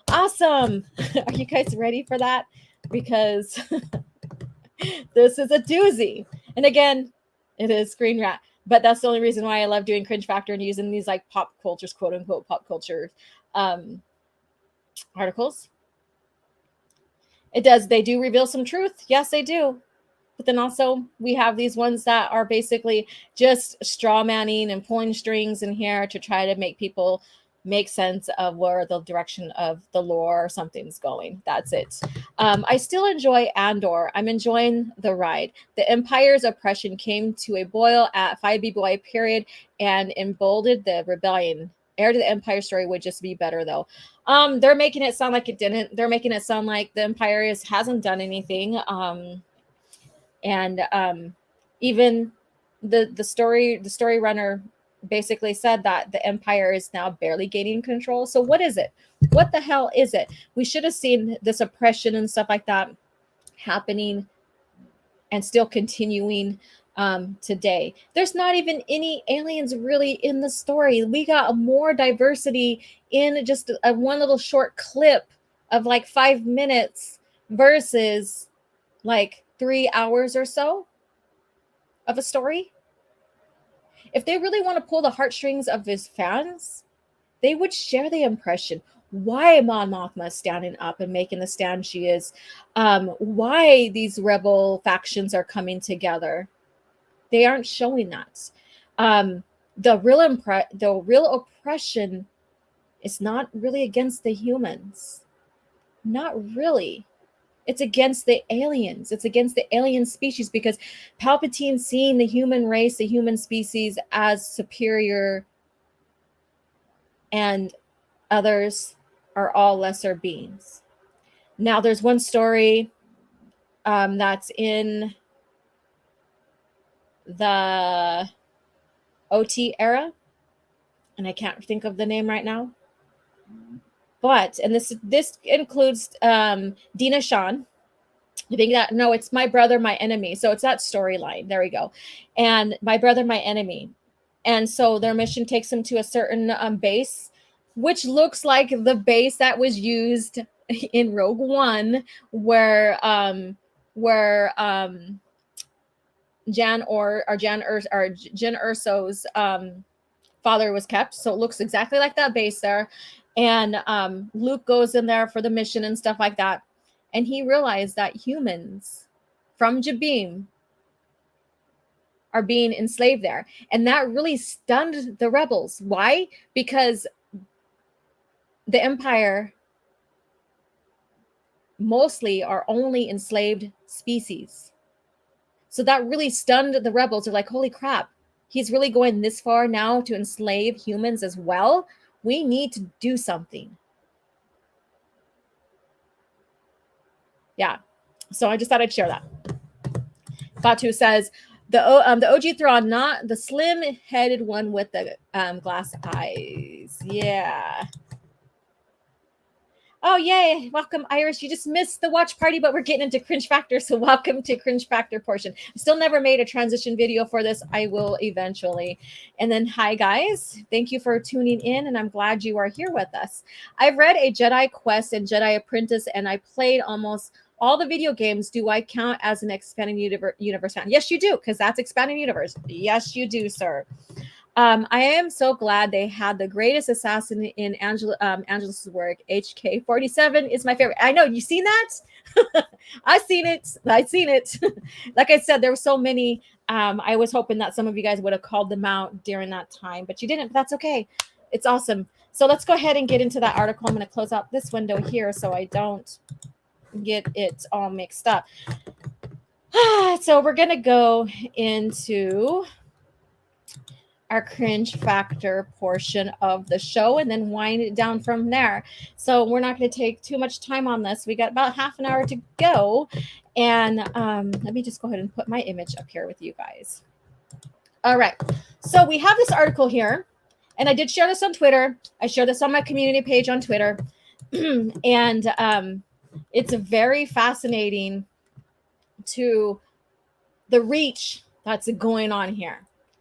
Awesome. Are you guys ready for that? Because this is a doozy. And again, it is Screen Rat. But that's the only reason why I love doing Cringe Factor and using these like pop cultures, quote unquote, pop culture articles. They do reveal some truth. Yes, they do. But then also we have these ones that are basically just straw manning and pulling strings in here to try to make people make sense of where the direction of the lore or something's going. That's it. I still enjoy Andor. I'm enjoying the ride. The Empire's oppression came to a boil at 5 BBY period and emboldened the rebellion. Heir to the Empire story would just be better though. They're making it sound like it didn't. They're making it sound like the Empire hasn't done anything. Even the story runner basically said that the Empire is now barely gaining control. So what is it? What the hell is it? We should have seen this oppression and stuff like that happening and still continuing today. There's not even any aliens really in the story. We got more diversity in just one little short clip of like 5 minutes versus like 3 hours or so of a story. If they really want to pull the heartstrings of his fans, they would share the impression why Mon Mothma is standing up and making the stand she is, why these rebel factions are coming together. They aren't showing that. The real oppression is not really against the humans. Not really. It's against the aliens. It's against the alien species, because Palpatine seeing the human race, the human species as superior, and others are all lesser beings. Now, there's one story that's in the OT era, and I can't think of the name right now. But, and this includes Dina Shan. I think that, no, it's My Brother, My Enemy. So it's that storyline. There we go. And My Brother, My Enemy. And so their mission takes them to a certain base, which looks like the base that was used in Rogue One, where Jyn Erso's father was kept. So it looks exactly like that base there. And Luke goes in there for the mission and stuff like that. And he realized that humans from Jabim are being enslaved there. And that really stunned the rebels. Why? Because the Empire mostly are only enslaved species. So that really stunned the rebels. They're like, holy crap, he's really going this far now to enslave humans as well? We need to do something. Yeah. So I just thought I'd share that. Fatu says, the OG Thrawn, not the slim-headed one with the glass eyes. Yeah. Oh, yay. Welcome, Iris. You just missed the watch party, but we're getting into Cringe Factor, so welcome to Cringe Factor portion. I still never made a transition video for this. I will eventually. And then, hi, guys. Thank you for tuning in, and I'm glad you are here with us. I've read a Jedi Quest and Jedi Apprentice, and I played almost all the video games. Do I count as an expanding universe fan? Yes, you do, because that's expanding universe. Yes, you do, sir. I am so glad they had the greatest assassin in Angelus's work. HK47 is my favorite. I know, you seen that? I've seen it. Like I said, there were so many. I was hoping that some of you guys would have called them out during that time, but you didn't. But that's okay. It's awesome. So let's go ahead and get into that article. I'm going to close out this window here so I don't get it all mixed up. So we're going to go into our Cringe Factor portion of the show and then wind it down from there. So we're not going to take too much time on this. We got about half an hour to go. And let me just go ahead and put my image up here with you guys. All right. So we have this article here, and I did share this on Twitter. I shared this on my community page on Twitter. And it's very fascinating to the reach that's going on here.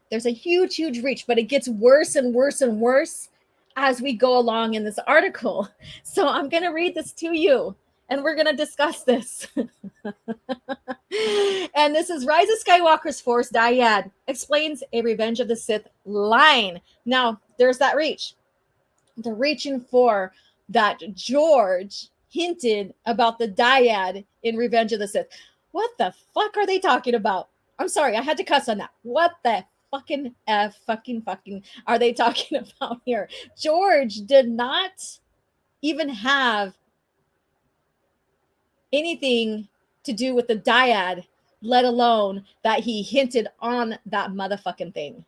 There's a huge, huge reach, but it gets worse and worse and worse as we go along in this article. So I'm going to read this to you, and we're going to discuss this. And this is Rise of Skywalker's Force Dyad explains a Revenge of the Sith line. Now, there's that reach. They're reaching for that George hinted about the Dyad in Revenge of the Sith. What the fuck are they talking about? I'm sorry, I had to cuss on that. What the fucking are they talking about here? George did not even have anything to do with the Dyad, let alone that he hinted on that motherfucking thing.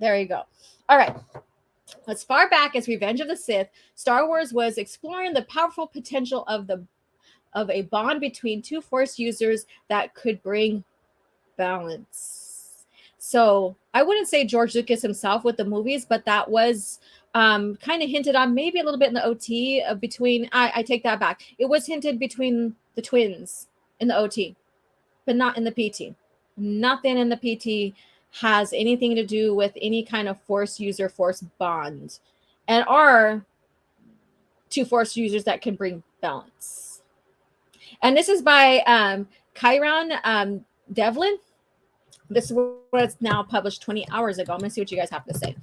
There you go. All right. As far back as Revenge of the Sith, Star Wars was exploring the powerful potential of a bond between two Force users that could bring balance. So I wouldn't say George Lucas himself with the movies, but that was kind of hinted on maybe a little bit in the OT between, I take that back. It was hinted between the twins in the OT, but not in the PT. Nothing in the PT has anything to do with any kind of Force user Force bond. And our two Force users that can bring balance. And this is by Chiron Devlin. This was now published 20 hours ago. I'm going to see what you guys have to say.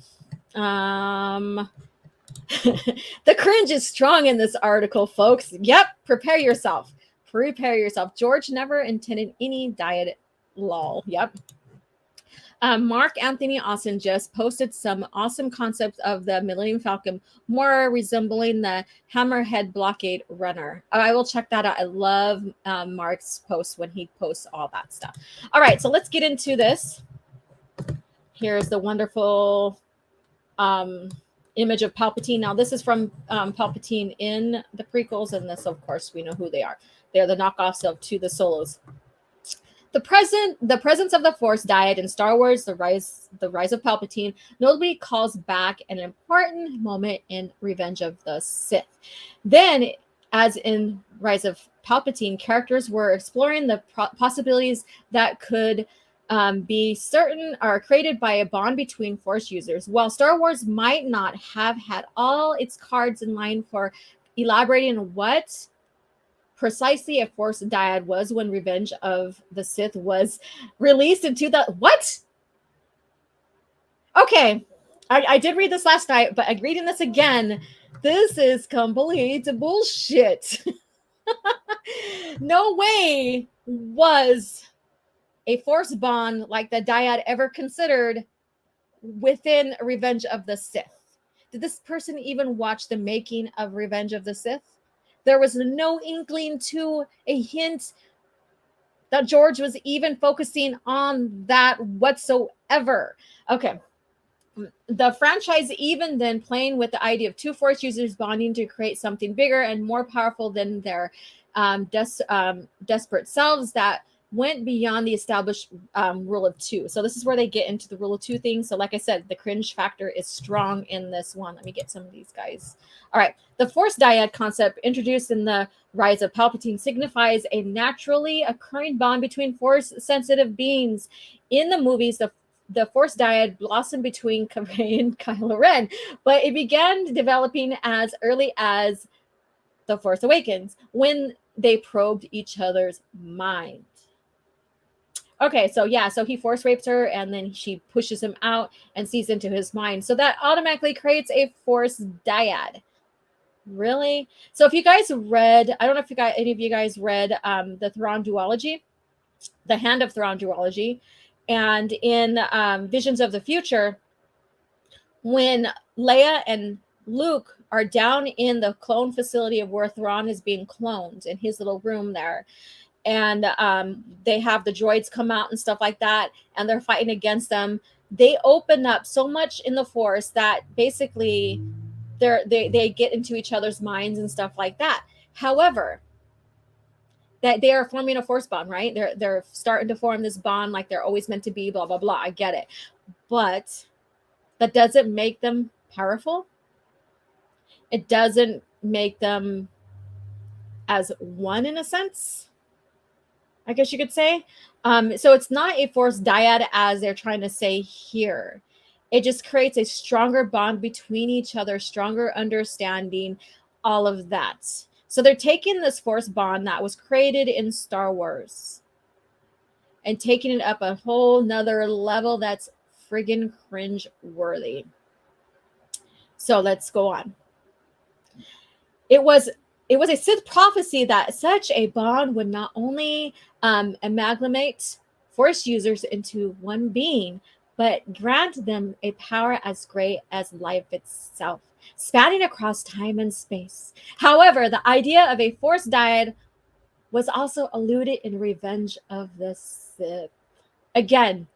The cringe is strong in this article, folks. Yep, prepare yourself. Prepare yourself. George never intended any Dyad lol. Yep. Mark Anthony Austin just posted some awesome concepts of the Millennium Falcon, more resembling the Hammerhead Blockade Runner. I will check that out. I love Mark's posts when he posts all that stuff. All right, so let's get into this. Here's the wonderful image of Palpatine. Now, this is from Palpatine in the prequels, and this, of course, we know who they are. They're the knockoffs of To the Solos. The presence of the Force Dyad in Star Wars, the rise of Palpatine, notably calls back an important moment in Revenge of the Sith. Then, as in Rise of Palpatine, characters were exploring the possibilities that could be certain are created by a bond between Force users. While Star Wars might not have had all its cards in line for elaborating what precisely a Force Dyad was when Revenge of the Sith was released in 2000. What? Okay, I did read this last night, but I'm reading this again. This is complete bullshit. No way was a Force bond like the Dyad ever considered within Revenge of the Sith. Did this person even watch the making of Revenge of the Sith? There was no inkling to a hint that George was even focusing on that whatsoever. Okay. The franchise even then playing with the idea of two Force users bonding to create something bigger and more powerful than their desperate selves that went beyond the established rule of two. So this is where they get into the rule of two thing. So like I said, the cringe factor is strong in this one. Let me get some of these guys. All right. The Force Dyad concept introduced in the Rise of Palpatine signifies a naturally occurring bond between Force-sensitive beings. In the movies, the Force Dyad blossomed between Rey and Kylo Ren, but it began developing as early as The Force Awakens when they probed each other's mind. Okay, so yeah, so he force rapes her and then she pushes him out and sees into his mind. So that automatically creates a Force Dyad. Really? So if you guys read, I don't know if any of you guys read the Thrawn duology, the Hand of Thrawn duology, and in Visions of the Future, when Leia and Luke are down in the clone facility of where Thrawn is being cloned in his little room there, and they have the droids come out and stuff like that, and they're fighting against them. They open up so much in the Force that basically they get into each other's minds and stuff like that. However, that they are forming a Force bond, right? They're starting to form this bond like they're always meant to be, blah, blah, blah. I get it. But that doesn't make them powerful. It doesn't make them as one in a sense, I guess you could say. So it's not a Force Dyad as they're trying to say here. It just creates a stronger bond between each other, stronger understanding, all of that. So they're taking this Force bond that was created in Star Wars and taking it up a whole nother level that's friggin' cringe worthy. So let's go on. It was a Sith prophecy that such a bond would not only amalgamate Force users into one being, but grant them a power as great as life itself, spanning across time and space. However, the idea of a Force Dyad was also alluded in Revenge of the Sith. Again,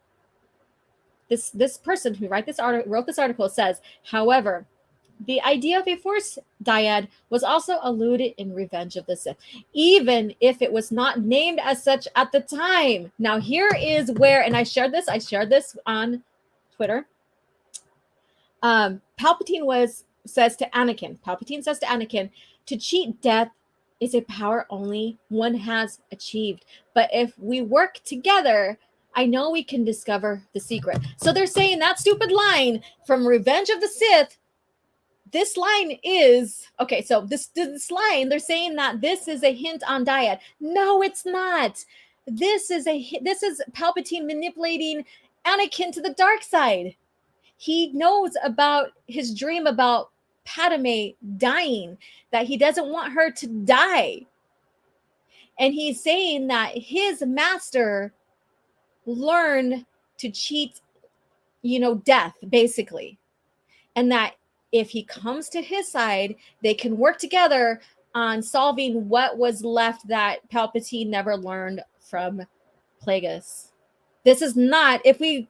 this person who wrote this article says, however, the idea of a Force Dyad was also alluded in Revenge of the Sith, even if it was not named as such at the time. Now, here is where, and I shared this on Twitter. Palpatine says to Anakin, to cheat death is a power only one has achieved. But if we work together, I know we can discover the secret. So they're saying that stupid line from Revenge of the Sith, this line is okay. So this line, they're saying that this is a hint on Dyad. No, it's not. This is Palpatine manipulating Anakin to the dark side. He knows about his dream about Padme dying, that he doesn't want her to die. And he's saying that his master learned to cheat, death, basically. And that if he comes to his side, they can work together on solving what was left that Palpatine never learned from Plagueis. This is not, if we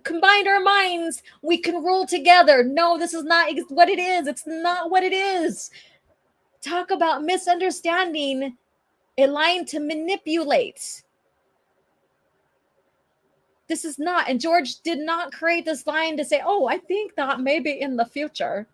combined our minds, we can rule together. No, this is not what it is. It's not what it is. Talk about misunderstanding a line to manipulate. This is not, and George did not create this line to say, oh, I think that maybe in the future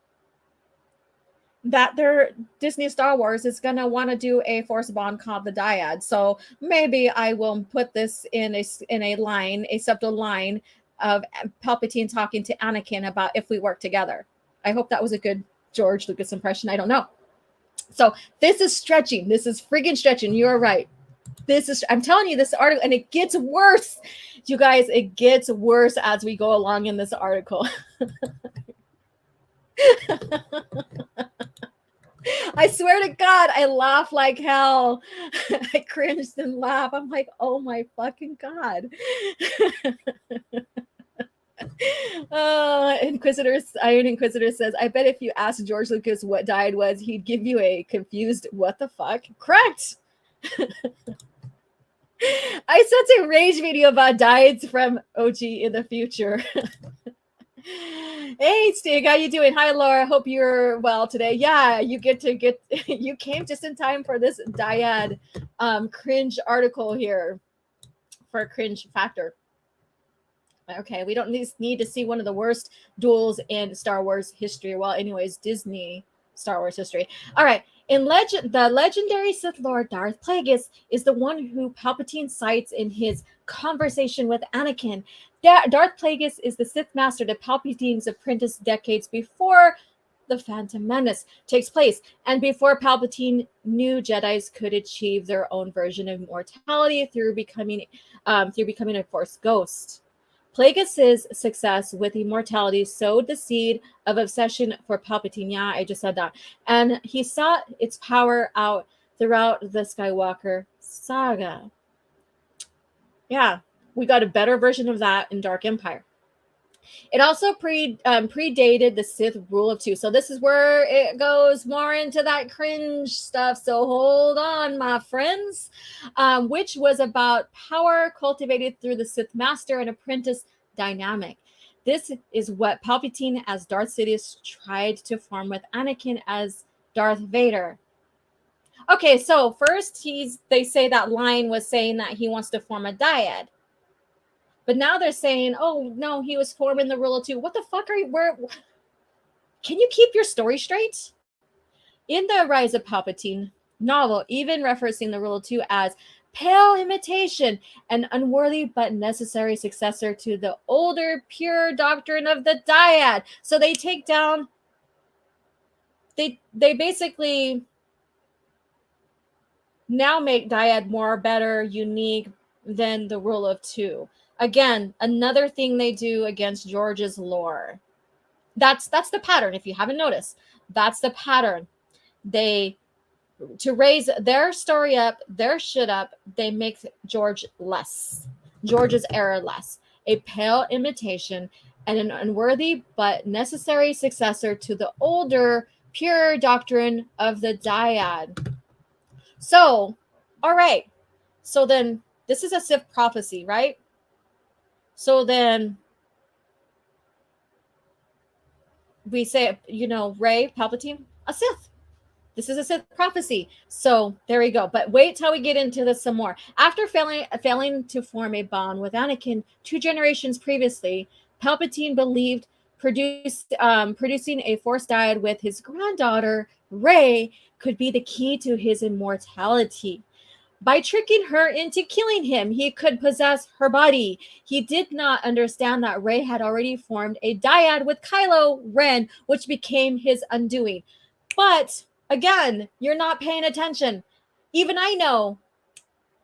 that their Disney Star Wars is going to want to do a Force bond called the Dyad. So maybe I will put this in a line, a subtle line of Palpatine talking to Anakin about if we work together. I hope that was a good George Lucas impression. I don't know. So this is stretching. This is friggin' stretching. You're right. I'm telling you, this article, and it gets worse. You guys, it gets worse as we go along in this article. I swear to God, I laugh like hell. I cringed and laugh. I'm like, oh my fucking God. Iron Inquisitor says, I bet if you asked George Lucas what Dyad was, he'd give you a confused what the fuck. Correct. I sent a rage video about Dyads from OG in the future. Hey Stig, how you doing? Hi Laura, hope you're well today. Yeah, you came just in time for this Dyad cringe article here for Cringe Factor. Okay, we don't need to see one of the worst duels in Star Wars history. Well, anyways, Disney Star Wars history. All right. In legend, the legendary Sith Lord Darth Plagueis is the one who Palpatine cites in his conversation with Anakin. Darth Plagueis is the Sith Master to Palpatine's apprentice decades before the Phantom Menace takes place, and before Palpatine knew Jedis could achieve their own version of immortality through becoming a Force ghost. Plagueis' success with immortality sowed the seed of obsession for Palpatine. Yeah, I just said that. And he sought its power out throughout the Skywalker saga. Yeah, we got a better version of that in Dark Empire. It also predated the Sith Rule of Two. So this is where it goes more into that cringe stuff. So hold on, my friends. Which was about power cultivated through the Sith Master and Apprentice dynamic. This is what Palpatine as Darth Sidious tried to form with Anakin as Darth Vader. Okay, so first they say that line was saying that he wants to form a dyad. But now they're saying, oh, no, he was forming the Rule of Two. What the fuck are you? Can you keep your story straight? In the Rise of Palpatine novel, even referencing the Rule of Two as pale imitation, an unworthy but necessary successor to the older pure doctrine of the dyad. So they take down, they basically now make dyad more better, unique than the Rule of Two. Again, another thing they do against George's lore. That's the pattern. If you haven't noticed, that's the pattern. To raise their story up, their shit up, they make George's error less. A pale imitation and an unworthy but necessary successor to the older pure doctrine of the dyad. So, all right. So then this is a Sith prophecy, right? So then we say, Rey, Palpatine, a Sith. This is a Sith prophecy. So there we go. But wait till we get into this some more. After failing to form a bond with Anakin 2 generations previously, Palpatine believed producing a Force dyad with his granddaughter, Rey, could be the key to his immortality. By tricking her into killing him, he could possess her body. He did not understand that Rey had already formed a dyad with Kylo Ren, which became his undoing. But again, you're not paying attention. Even I know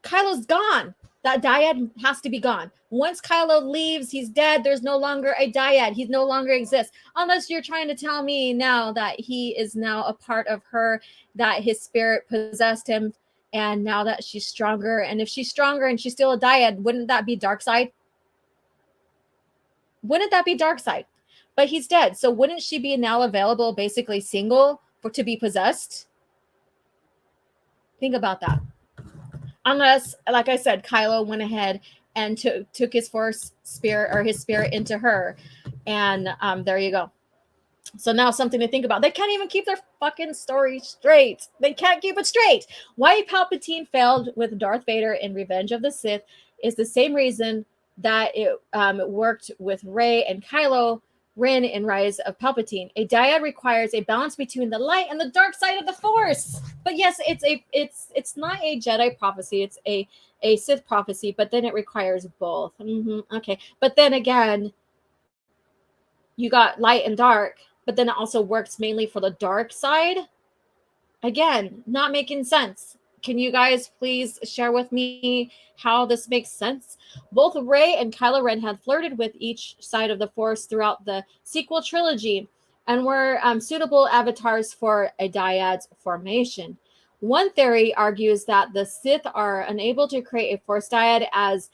Kylo's gone. That dyad has to be gone. Once Kylo leaves, he's dead. There's no longer a dyad. He no longer exists. Unless you're trying to tell me now that he is now a part of her, that his spirit possessed him, and now that she's stronger. And if she's stronger and she's still a dyad, wouldn't that be dark side? Wouldn't that be dark side? But he's dead. So wouldn't she be now available, basically single, to be possessed? Think about that. Unless, like I said, Kylo went ahead and took his force spirit or his spirit into her. And there you go. So now something to think about. They can't even keep their fucking story straight. They can't keep it straight. Why Palpatine failed with Darth Vader in Revenge of the Sith is the same reason that it worked with Rey and Kylo Ren in Rise of Palpatine. A dyad requires a balance between the light and the dark side of the Force. But yes, it's not a Jedi prophecy. It's a Sith prophecy, but then it requires both. Okay. But then again, you got light and dark, but then it also works mainly for the dark side. Again, not making sense. Can you guys please share with me how this makes sense? Both Rey and Kylo Ren had flirted with each side of the Force throughout the sequel trilogy and were suitable avatars for a dyad's formation. One theory argues that the Sith are unable to create a Force dyad as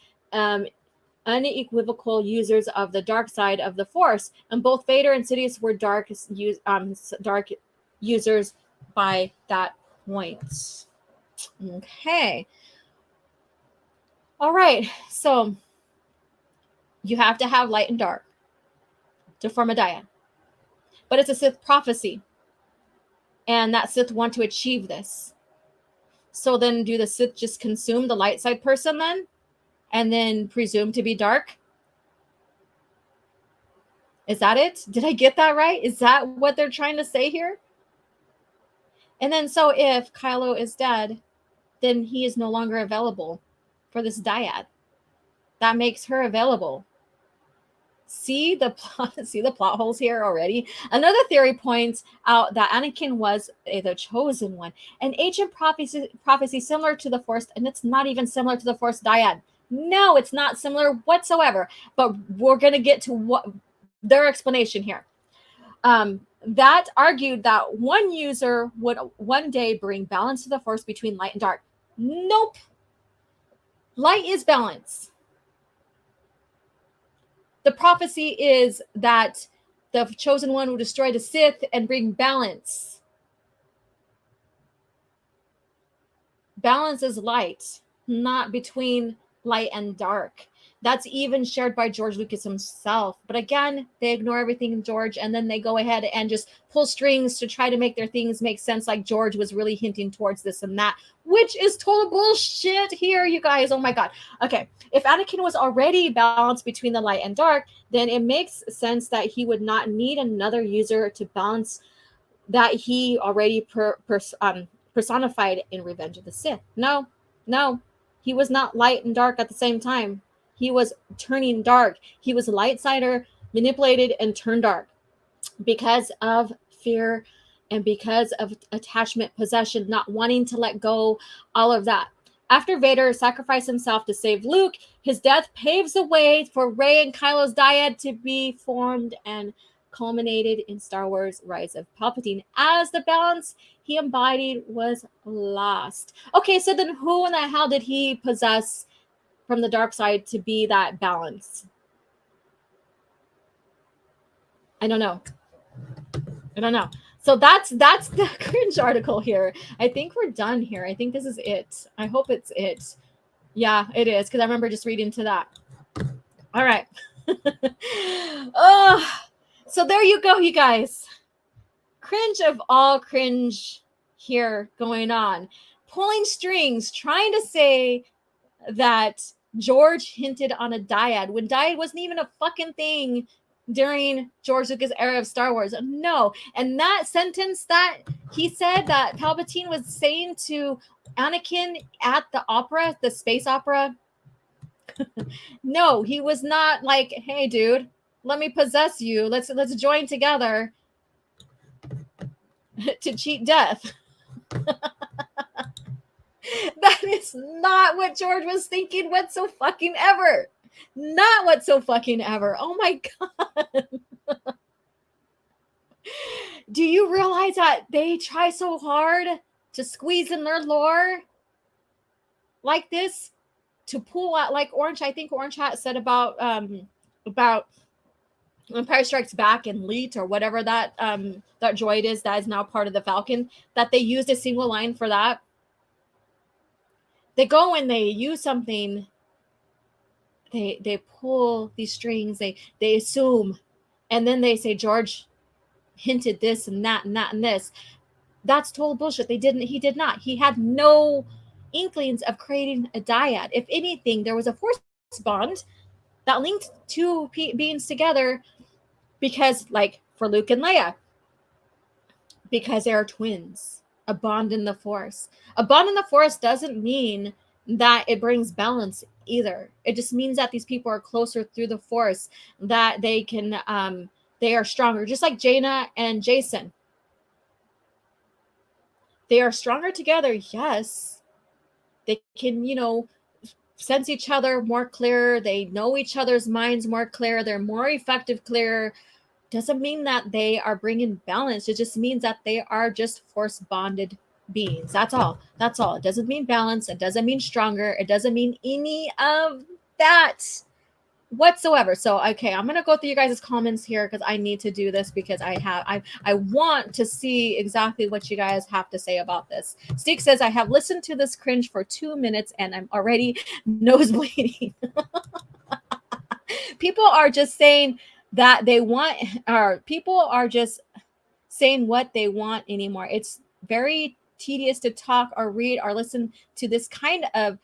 unequivocal users of the dark side of the Force, and both Vader and Sidious were dark users by that point. Okay. All right. So you have to have light and dark to form a dyad. But it's a Sith prophecy. And that Sith want to achieve this. So then do the Sith just consume the light side person then? And then presume to be dark? Is that it? Did I get that right? Is that what they're trying to say here? And then so if Kylo is dead, then he is no longer available for this dyad. That makes her available. See the plot holes here already. Another theory points out that Anakin was the chosen one, an ancient prophecy similar to the Force, and it's not even similar to the Force dyad. No, it's not similar whatsoever. But we're gonna get to what their explanation here. That argued that one user would one day bring balance to the Force between light and dark. Nope. Light is balance. The prophecy is that the chosen one will destroy the Sith and bring balance. Balance is light, not between light and dark. That's even shared by George Lucas himself. But again, they ignore everything in George, and then they go ahead and just pull strings to try to make their things make sense, like George was really hinting towards this and that, which is total bullshit here, you guys. Oh my God. Okay, if Anakin was already balanced between the light and dark, then it makes sense that he would not need another user to balance that he already personified in Revenge of the Sith. No, he was not light and dark at the same time. He was turning dark. He was light sider, manipulated, and turned dark because of fear and because of attachment, possession, not wanting to let go, all of that. After Vader sacrificed himself to save Luke, his death paves the way for Rey and Kylo's dyad to be formed and culminated in Star Wars Rise of Palpatine, as the balance he embodied was lost. Okay, so then who in the hell did he possess from the dark side to be that balance? I don't know. So that's the Cringe article here. I think we're done here. I think this is it. I hope it's it. Yeah, it is, because I remember just reading to that. All right. Oh, so there you go, you guys. Cringe of all cringe here going on. Pulling strings, trying to say that George hinted on a dyad when dyad wasn't even a fucking thing during George Lucas' era of Star Wars. No. And that sentence that he said that Palpatine was saying to Anakin at the opera, the space opera, no, he was not like, hey, dude, let me possess you. Let's join together to cheat death. That is not what George was thinking whatso-fucking-ever. Not whatso-fucking-ever. Oh my God. Do you realize that they try so hard to squeeze in their lore like this? To pull out, like Orange, I think Orange Hat said about Empire Strikes Back and Leet or whatever that that droid is that is now part of the Falcon, that they used a single line for that. They go and they use something, they pull these strings, they assume, and then they say George hinted this and that and that and this. That's total bullshit. He did not. He had no inklings of creating a dyad. If anything, there was a force bond that linked two beings together because, like for Luke and Leia, because they are twins. A bond in the Force. A bond in the Force doesn't mean that it brings balance either. It just means that these people are closer through the Force, that they can, they are stronger. Just like Jaina and Jason. They are stronger together, yes. They can, sense each other more clear. They know each other's minds more clear. They're more effective, clear. Doesn't mean that they are bringing balance. It just means that they are just force bonded beings. That's all. That's all. It doesn't mean balance. It doesn't mean stronger. It doesn't mean any of that whatsoever. So, okay, I'm going to go through you guys' comments here because I need to do this because I want to see exactly what you guys have to say about this. Steak says, I have listened to this cringe for 2 minutes and I'm already nosebleeding. People are just saying that they want, or people are just saying what they want anymore. It's very tedious to talk or read or listen to this kind of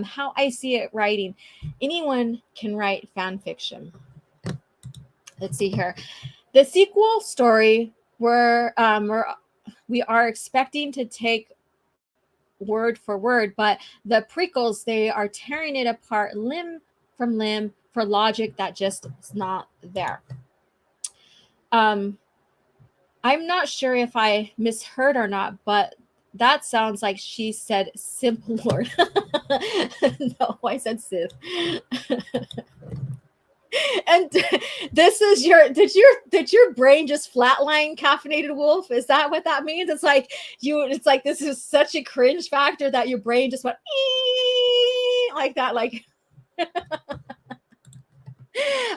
how I see it writing. Anyone can write fan fiction. Let's see here. The sequel story we are expecting to take word for word, but the prequels, they are tearing it apart limb from limb for logic that just is not there. I'm not sure if I misheard or not, but that sounds like she said simple Lord. No, I said Sith. And this is did your brain just flatline caffeinated wolf? Is that what that means? It's like this is such a cringe factor that your brain just went like that, like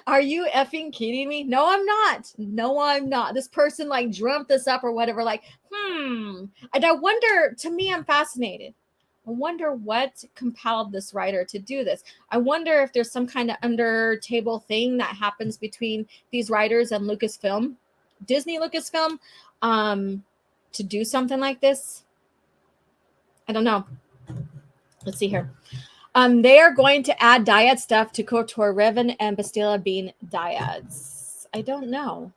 are you effing kidding me? No, I'm not. No, I'm not. This person like dreamt this up or whatever. Like, And I wonder, to me, I'm fascinated. I wonder what compelled this writer to do this. I wonder if there's some kind of under table thing that happens between these writers and Lucasfilm, Disney Lucasfilm, to do something like this. I don't know. Let's see here. They are going to add dyad stuff to KOTOR, Revan, and Bastila being dyads. I don't know.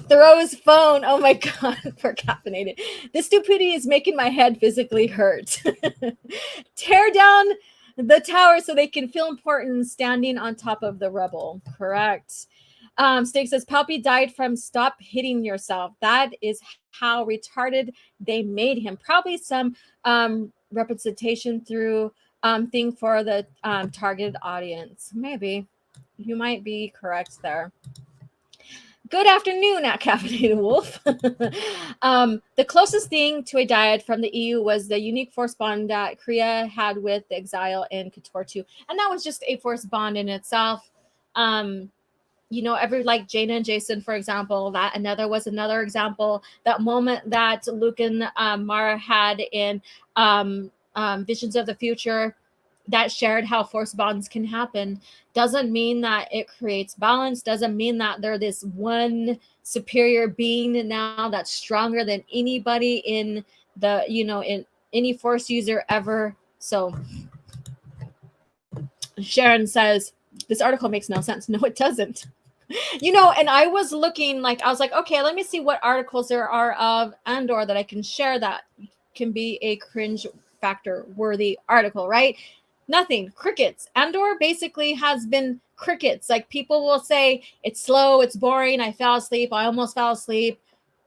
Thoreau's phone. Oh my God, for caffeinated. This stupidity is making my head physically hurt. Tear down the tower so they can feel important standing on top of the rubble. Correct. Steak says, Palpy died from stop hitting yourself. That is how retarded they made him. Probably some representation through thing for the targeted audience. Maybe. You might be correct there. Good afternoon, at Caffeinated Wolf. The closest thing to a dyad from the EU was the unique force bond that Kriya had with the Exile in KOTOR 2. And that was just a force bond in itself. Like Jaina and Jason, for example, that was another example. That moment that Luke and Mara had in Visions of the Future, that shared how force bonds can happen, doesn't mean that it creates balance, doesn't mean that they're this one superior being now that's stronger than anybody in the, in any force user ever. So Sharon says, This article makes no sense. No, it doesn't. You know, and I was looking like, I was like, okay, let me see what articles there are of Andor that I can share that can be a cringe factor worthy article, right? Nothing. Crickets. Andor basically has been crickets. Like, people will say it's slow, it's boring, I fell asleep, I almost fell asleep.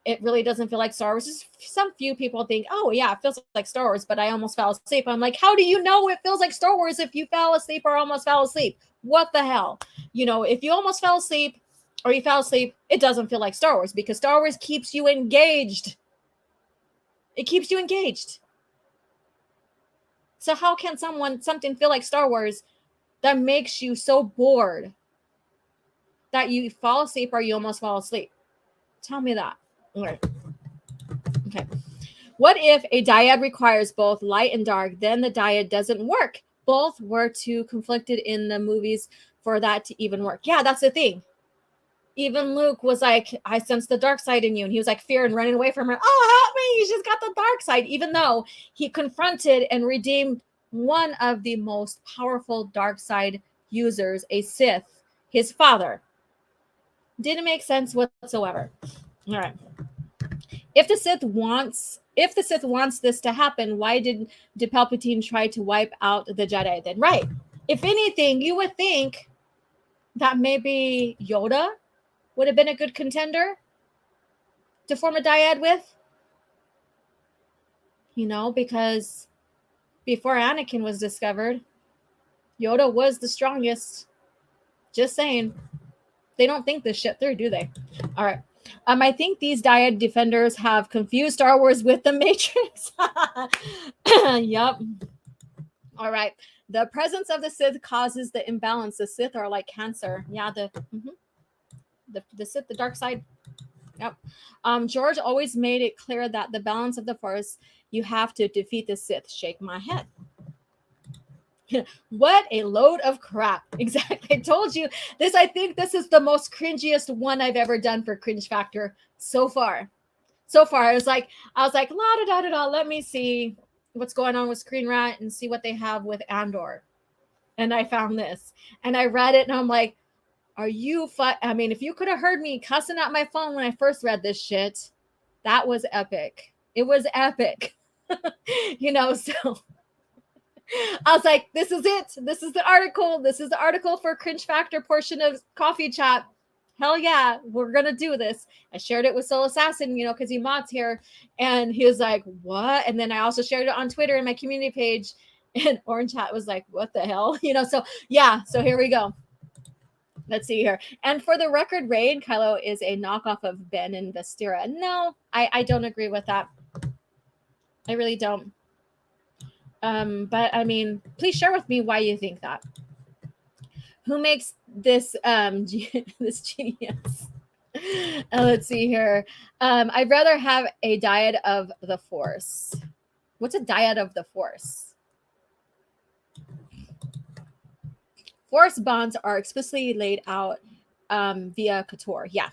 It really doesn't feel like Star Wars. Just some few people think, oh yeah, it feels like Star Wars, but I almost fell asleep. I'm like, how do you know it feels like Star Wars if you fell asleep or almost fell asleep? What the hell? You know, if you almost fell asleep or you fell asleep, it doesn't feel like Star Wars, because Star Wars keeps you engaged. It keeps you engaged. So how can something feel like Star Wars that makes you so bored that you fall asleep or you almost fall asleep? Tell me that. Okay. What if a dyad requires both light and dark? Then the dyad doesn't work. Both were too conflicted in the movies for that to even work. Yeah, that's the thing. Even Luke was like, I sense the dark side in you. And he was like, fear and running away from her. Oh, help me. She's got the dark side. Even though he confronted and redeemed one of the most powerful dark side users, a Sith, his father. Didn't make sense whatsoever. All right. If the Sith wants this to happen, why did Palpatine try to wipe out the Jedi then? Right. If anything, you would think that maybe Yoda would have been a good contender to form a dyad with. You know, because before Anakin was discovered, Yoda was the strongest. Just saying. They don't think this shit through, do they? All right. I think these dyad defenders have confused Star Wars with the Matrix. Yep. All right. The presence of the Sith causes the imbalance. The Sith are like cancer. Yeah, the Sith, the dark side. Yep. George always made it clear that the balance of the Force, you have to defeat the Sith. Shake my head. What a load of crap. Exactly. I told you this. I think this is the most cringiest one I've ever done for cringe factor so far. I was like, la da da da da. Let me see what's going on with Screen Rant and see what they have with Andor. And I found this and I read it and I'm like, are you I mean, if you could have heard me cussing out my phone when I first read this shit, that was epic. It was epic. You know, so I was like, this is it. This is the article. This is the article for cringe factor portion of Coffee Chat. Hell yeah, we're going to do this. I shared it with Soul Assassin, you know, because he mods here. And he was like, what? And then I also shared it on Twitter in my community page. And Orange Hat was like, what the hell? You know, so yeah, so here we go. Let's see here. And for the record, Rey and Kylo is a knockoff of Ben and Vestira. No, I don't agree with that. I really don't. But I mean, please share with me why you think that. Who makes this this genius? Let's see here. I'd rather have a dyad of the Force. What's a dyad of the Force? Force bonds are explicitly laid out via KOTOR. Yeah.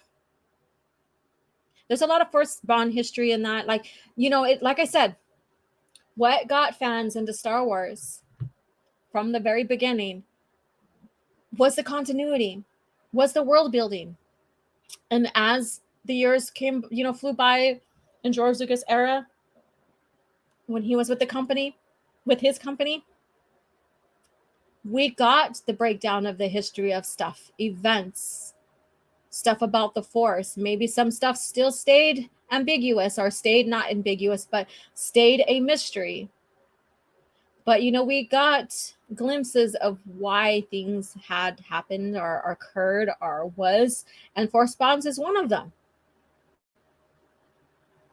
There's a lot of Force bond history in that. Like, you know, it. Like I said, what got fans into Star Wars from the very beginning was the continuity, was the world building. And as the years came, you know, flew by in George Lucas' era, when he was with the company, with his company, we got the breakdown of the history of stuff, events, stuff about the Force. Maybe some stuff still stayed ambiguous or stayed not ambiguous, but stayed a mystery. But, you know, we got glimpses of why things had happened or occurred or was, and Force bonds is one of them.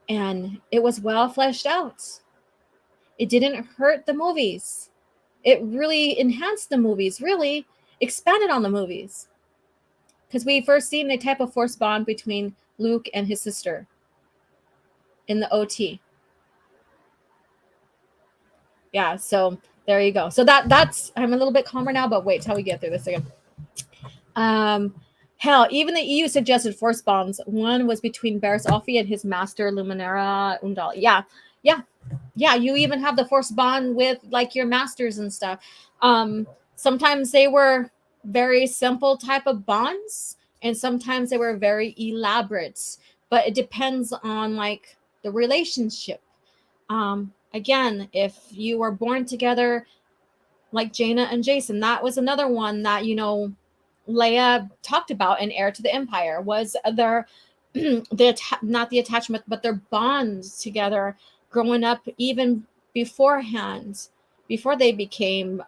And it was well fleshed out. It didn't hurt the movies. It really enhanced the movies, really expanded on the movies. Because we first seen a type of Force bond between Luke and his sister in the OT. Yeah, so there you go. So that's I'm a little bit calmer now, but wait till we get through this again. Hell, even the EU suggested Force bonds. One was between Barriss Offee and his master Luminara Undal. Yeah, you even have the Force bond with like your masters and stuff. Sometimes they were very simple type of bonds, and sometimes they were very elaborate, but it depends on like the relationship. Again, if you were born together like Jaina and Jason, that was another one that, you know, Leia talked about in Heir to the Empire, was their not the attachment, but their bonds together growing up, even beforehand, before they became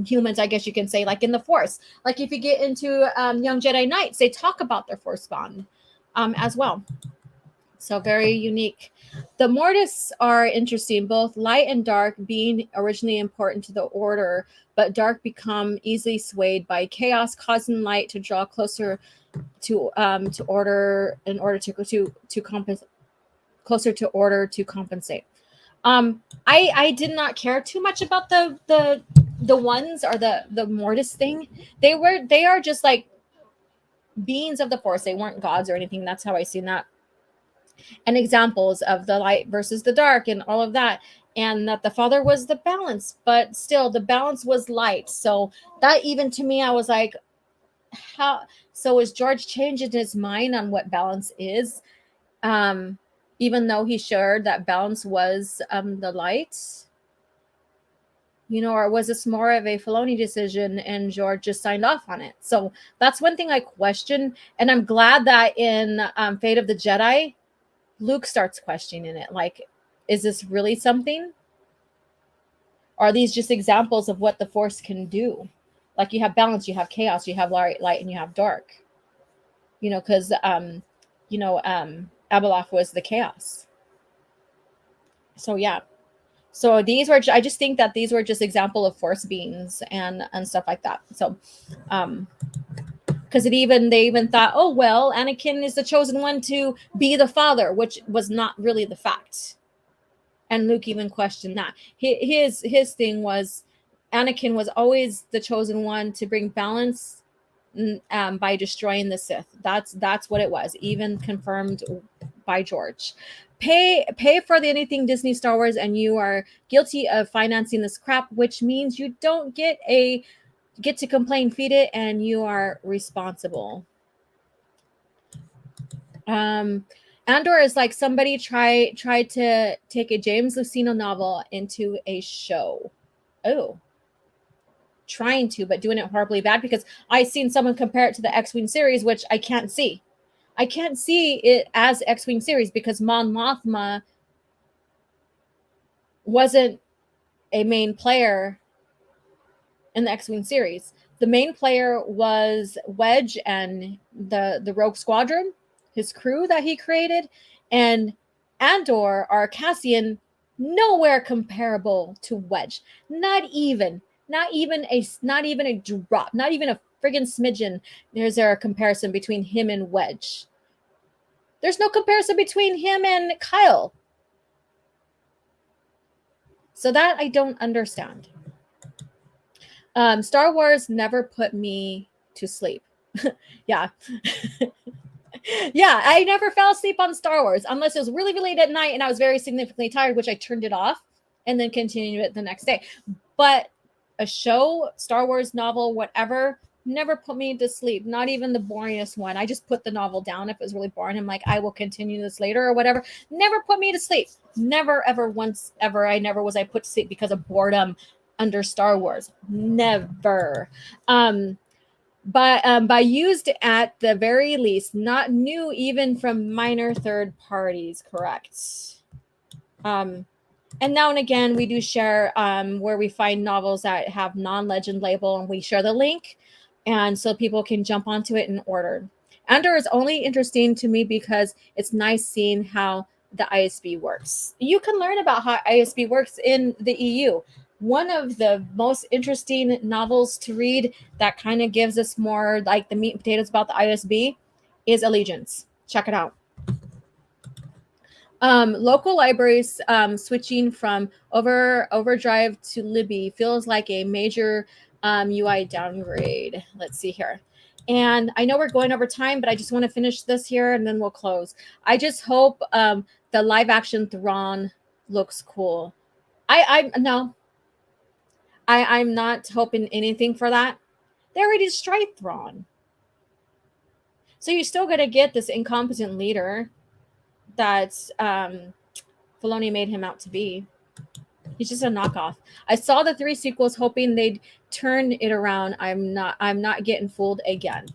humans, I guess you can say, like in the Force. Like if you get into Young Jedi Knights, they talk about their Force bond as well. So very unique. The Mortis are interesting, both light and dark being originally important to the Order, but dark become easily swayed by chaos, causing light to draw closer to order in order to compensate, closer to order to compensate. I did not care too much about the ones or the Mortis thing. They are just like beings of the Force. They weren't gods or anything. That's how I seen that. And examples of the light versus the dark and all of that, and that the Father was the balance, but still the balance was light. So that, even to me, I was like, how? So is George changing his mind on what balance is, even though he shared that balance was the light, you know, or was this more of a Filoni decision and George just signed off on it? So that's one thing I question, and I'm glad that in Fate of the Jedi, Luke starts questioning it. Like, is this really something? Are these just examples of what the Force can do? Like, you have balance, you have chaos, you have light, and you have dark. You know, because Abeloth was the chaos. So yeah. So these were, I just think that these were just example of Force beings and stuff like that. So because they even thought, oh well, Anakin is the chosen one to be the Father, which was not really the fact. And Luke even questioned that. His thing was, Anakin was always the chosen one to bring balance by destroying the Sith. That's what it was, even confirmed by George. Pay for the anything Disney Star Wars, and you are guilty of financing this crap, which means you don't get to complain, feed it, and you are responsible. Andor is like somebody tried to take a James Luceno novel into a show. Oh, trying to, but doing it horribly bad, because I seen someone compare it to the X-Wing series, which I can't see. I can't see it as X-Wing series because Mon Mothma wasn't a main player in the X-Wing series. The main player was Wedge and the Rogue Squadron, his crew that he created, and Andor or Cassian, nowhere comparable to Wedge. Not even a drop, not even a friggin' smidgen. There's a comparison between him and Wedge. There's no comparison between him and Kyle. So that I don't understand. Star Wars never put me to sleep. Yeah. Yeah, I never fell asleep on Star Wars unless it was really, really late at night and I was very significantly tired, which I turned it off and then continued it the next day. But a show, Star Wars novel, whatever, never put me to sleep. Not even the boringest one. I just put the novel down if it was really boring. I'm like, I will continue this later or whatever. Never put me to sleep. Never, ever, once, ever. I put to sleep because of boredom under Star Wars. Never. By used at the very least, not new even from minor third parties, correct. And now and again, we do share where we find novels that have non-legend label, and we share the link, and so people can jump onto it and order. Andor is only interesting to me because it's nice seeing how the ISB works. You can learn about how ISB works in the EU. One of the most interesting novels to read that kind of gives us more like the meat and potatoes about the ISB is Allegiance. Check it out. Local libraries switching from Overdrive to Libby feels like a major UI downgrade. Let's see here. And I know we're going over time, but I just want to finish this here and then we'll close. I just hope the live action Thrawn looks cool. I'm not hoping anything for that. They already destroyed Thrawn. So you're still going to get this incompetent leader that Filoni made him out to be. He's just a knockoff. I saw the 3 sequels hoping they'd turn it around. I'm not getting fooled again.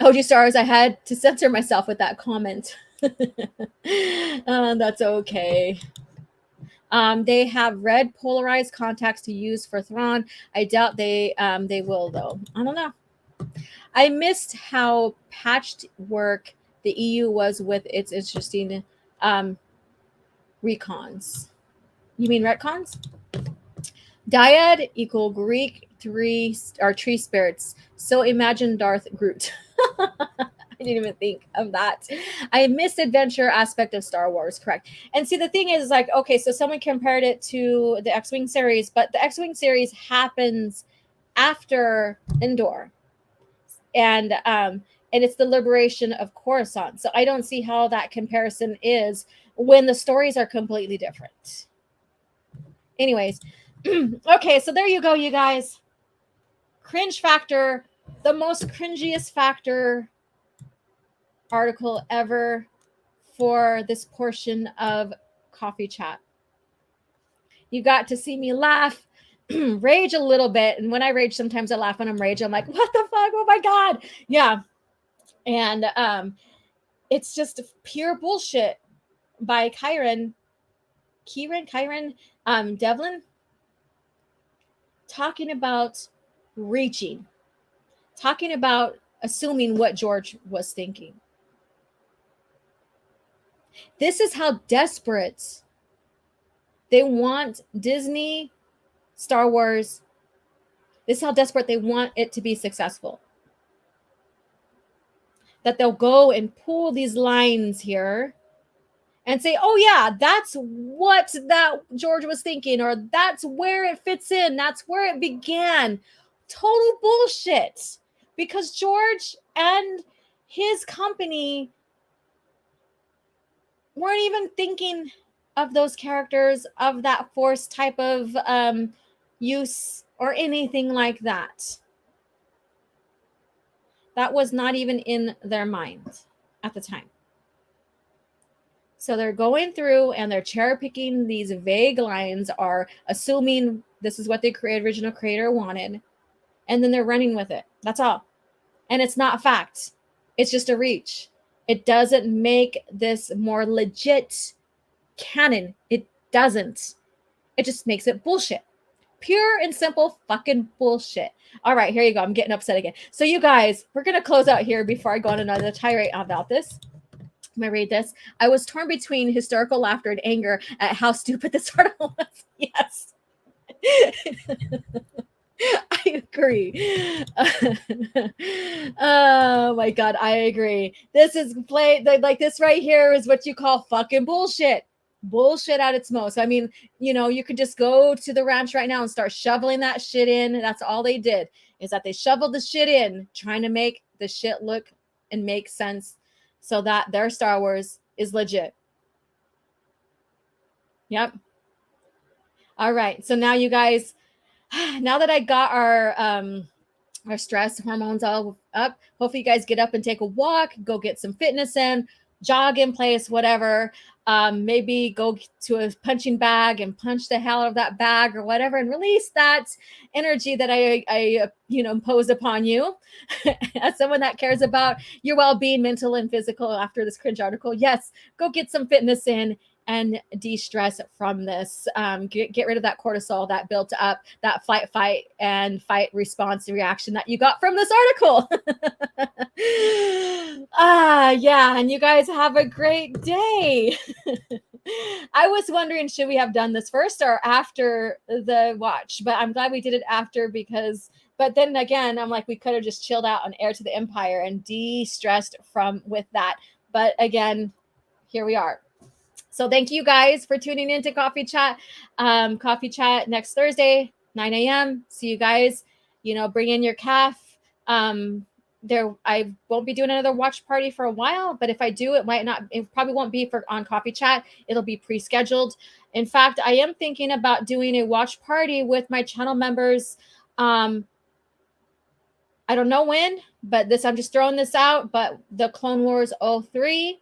O.G.Starwars, I had to censor myself with that comment. That's okay. They have red polarized contacts to use for Thrawn. I doubt they will, though. I don't know. I missed how patched work the EU was with its interesting recons. You mean retcons? Dyad equal Greek tree spirits. So imagine Darth Groot. I didn't even think of that. I missed adventure aspect of Star Wars, correct. And see, the thing is, like, okay, so someone compared it to the X-Wing series, but the X-Wing series happens after Endor. And it's the liberation of Coruscant. So I don't see how that comparison is when the stories are completely different. Anyways, okay, so there you go, you guys. Cringe factor, the most cringiest factor article ever for this portion of Coffee Chat. You got to see me laugh, rage a little bit. And when I rage, sometimes I laugh when I'm raging. I'm like, what the fuck? Oh my God. Yeah. And it's just pure bullshit by Kyron Devlin, talking about reaching, talking about assuming what George was thinking. This is how desperate they want Disney, Star Wars. This is how desperate they want it to be successful. That they'll go and pull these lines here and say, oh yeah, that's what that George was thinking, or that's where it fits in. That's where it began. Total bullshit. Because George and his company weren't even thinking of those characters, of that Force type of use or anything like that. That was not even in their mind at the time. So they're going through and they're cherry picking these vague lines, are assuming this is what the original creator wanted, and then they're running with it. That's all. And it's not fact. It's just a reach. It doesn't make this more legit canon. It doesn't. It just makes it bullshit. Pure and simple fucking bullshit. All right, here you go. I'm getting upset again. So you guys, we're going to close out here before I go on another tirade about this. I'm going to read this. I was torn between hysterical laughter and anger at how stupid this article was. Yes. I agree. Oh my God, I agree. This is like this right here is what you call fucking bullshit. Bullshit at its most. I mean, you know, you could just go to the ranch right now and start shoveling that shit in. That's all they did, is that they shoveled the shit in, trying to make the shit look and make sense so that their Star Wars is legit. Yep. All right. So now you guys, now that I got our stress hormones all up, hopefully you guys get up and take a walk, go get some fitness in, jog in place, whatever. Maybe go to a punching bag and punch the hell out of that bag or whatever, and release that energy that I imposed upon you. As someone that cares about your well-being, mental and physical, after this cringe article, yes, go get some fitness in and de-stress from this. Get rid of that cortisol that built up, that fight response reaction that you got from this article. Yeah, and you guys have a great day. I was wondering, should we have done this first or after the watch? But I'm glad we did it after, but then again, I'm like, we could have just chilled out on Heir to the Empire and de-stressed with that. But again, here we are. So thank you guys for tuning in to Coffee Chat. Coffee Chat next Thursday, 9 a.m. See you guys. Bring in your caff. I won't be doing another watch party for a while, but if I do, it probably won't be on Coffee Chat. It'll be pre-scheduled. In fact, I am thinking about doing a watch party with my channel members. I don't know when, but I'm just throwing this out, but the Clone Wars 03,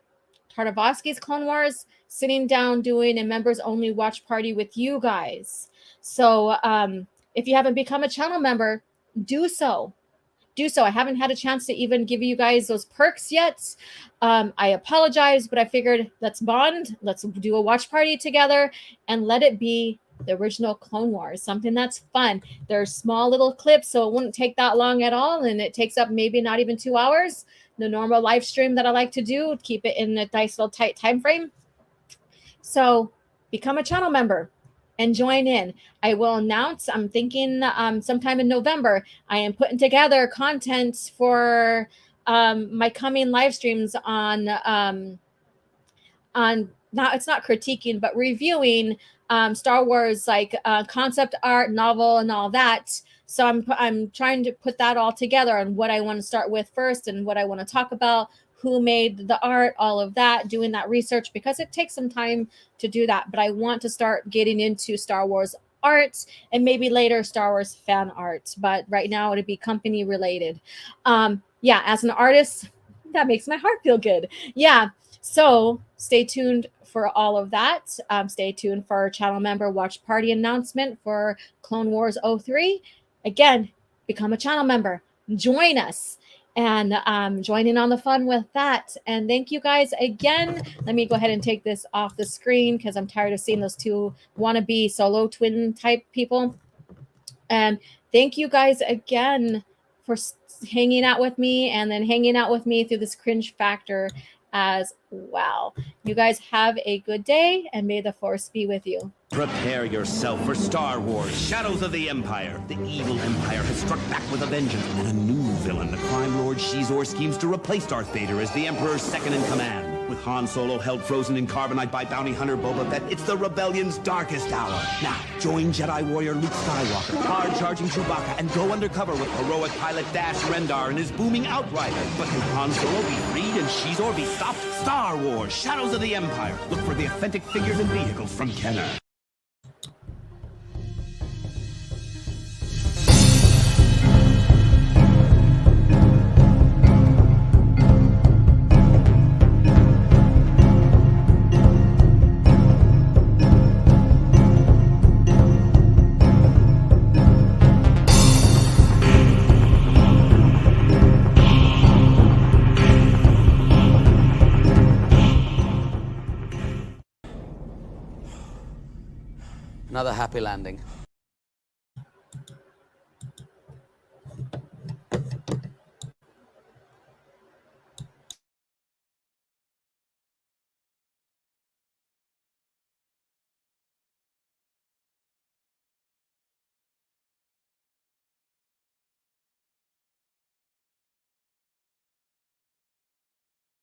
Tartakovsky's Clone Wars, sitting down doing a members only watch party with you guys. So if you haven't become a channel member, do so. I haven't had a chance to even give you guys those perks yet. I apologize, but I figured let's bond. Let's do a watch party together and let it be the original Clone Wars, something that's fun. There's small little clips, so it wouldn't take that long at all, and it takes up maybe not even 2 hours. The normal live stream that I like to do, keep it in a nice little tight time frame. So become a channel member and join in. I will announce, I'm thinking sometime in November, I am putting together content for my coming live streams on it's not critiquing, but reviewing Star Wars, like concept art, novel, and all that. So I'm trying to put that all together on what I want to start with first and what I want to talk about, who made the art, all of that, doing that research, because it takes some time to do that. But I want to start getting into Star Wars art and maybe later Star Wars fan art. But right now it'd be company related. Yeah, as an artist, that makes my heart feel good. Yeah, so stay tuned for all of that. Stay tuned for our channel member watch party announcement for Clone Wars 03. Again, become a channel member. Join us. And join in on the fun with that. And thank you guys again. Let me go ahead and take this off the screen because I'm tired of seeing those two wannabe solo twin type people. And thank you guys again for hanging out with me and then hanging out with me through this cringe factor as well. You guys have a good day and may the force be with you. Prepare yourself for Star Wars, Shadows of the Empire. The evil Empire has struck back with a vengeance, and a new villain, the crime lord Shizor, schemes to replace Darth Vader as the Emperor's second-in-command. With Han Solo held frozen in carbonite by bounty hunter Boba Fett, it's the rebellion's darkest hour. Now, join Jedi warrior Luke Skywalker, hard-charging Chewbacca, and go undercover with heroic pilot Dash Rendar and his booming Outrider. But can Han Solo be freed and Shizor be stopped? Star Wars, Shadows of the Empire. Look for the authentic figures and vehicles from Kenner. Another happy landing.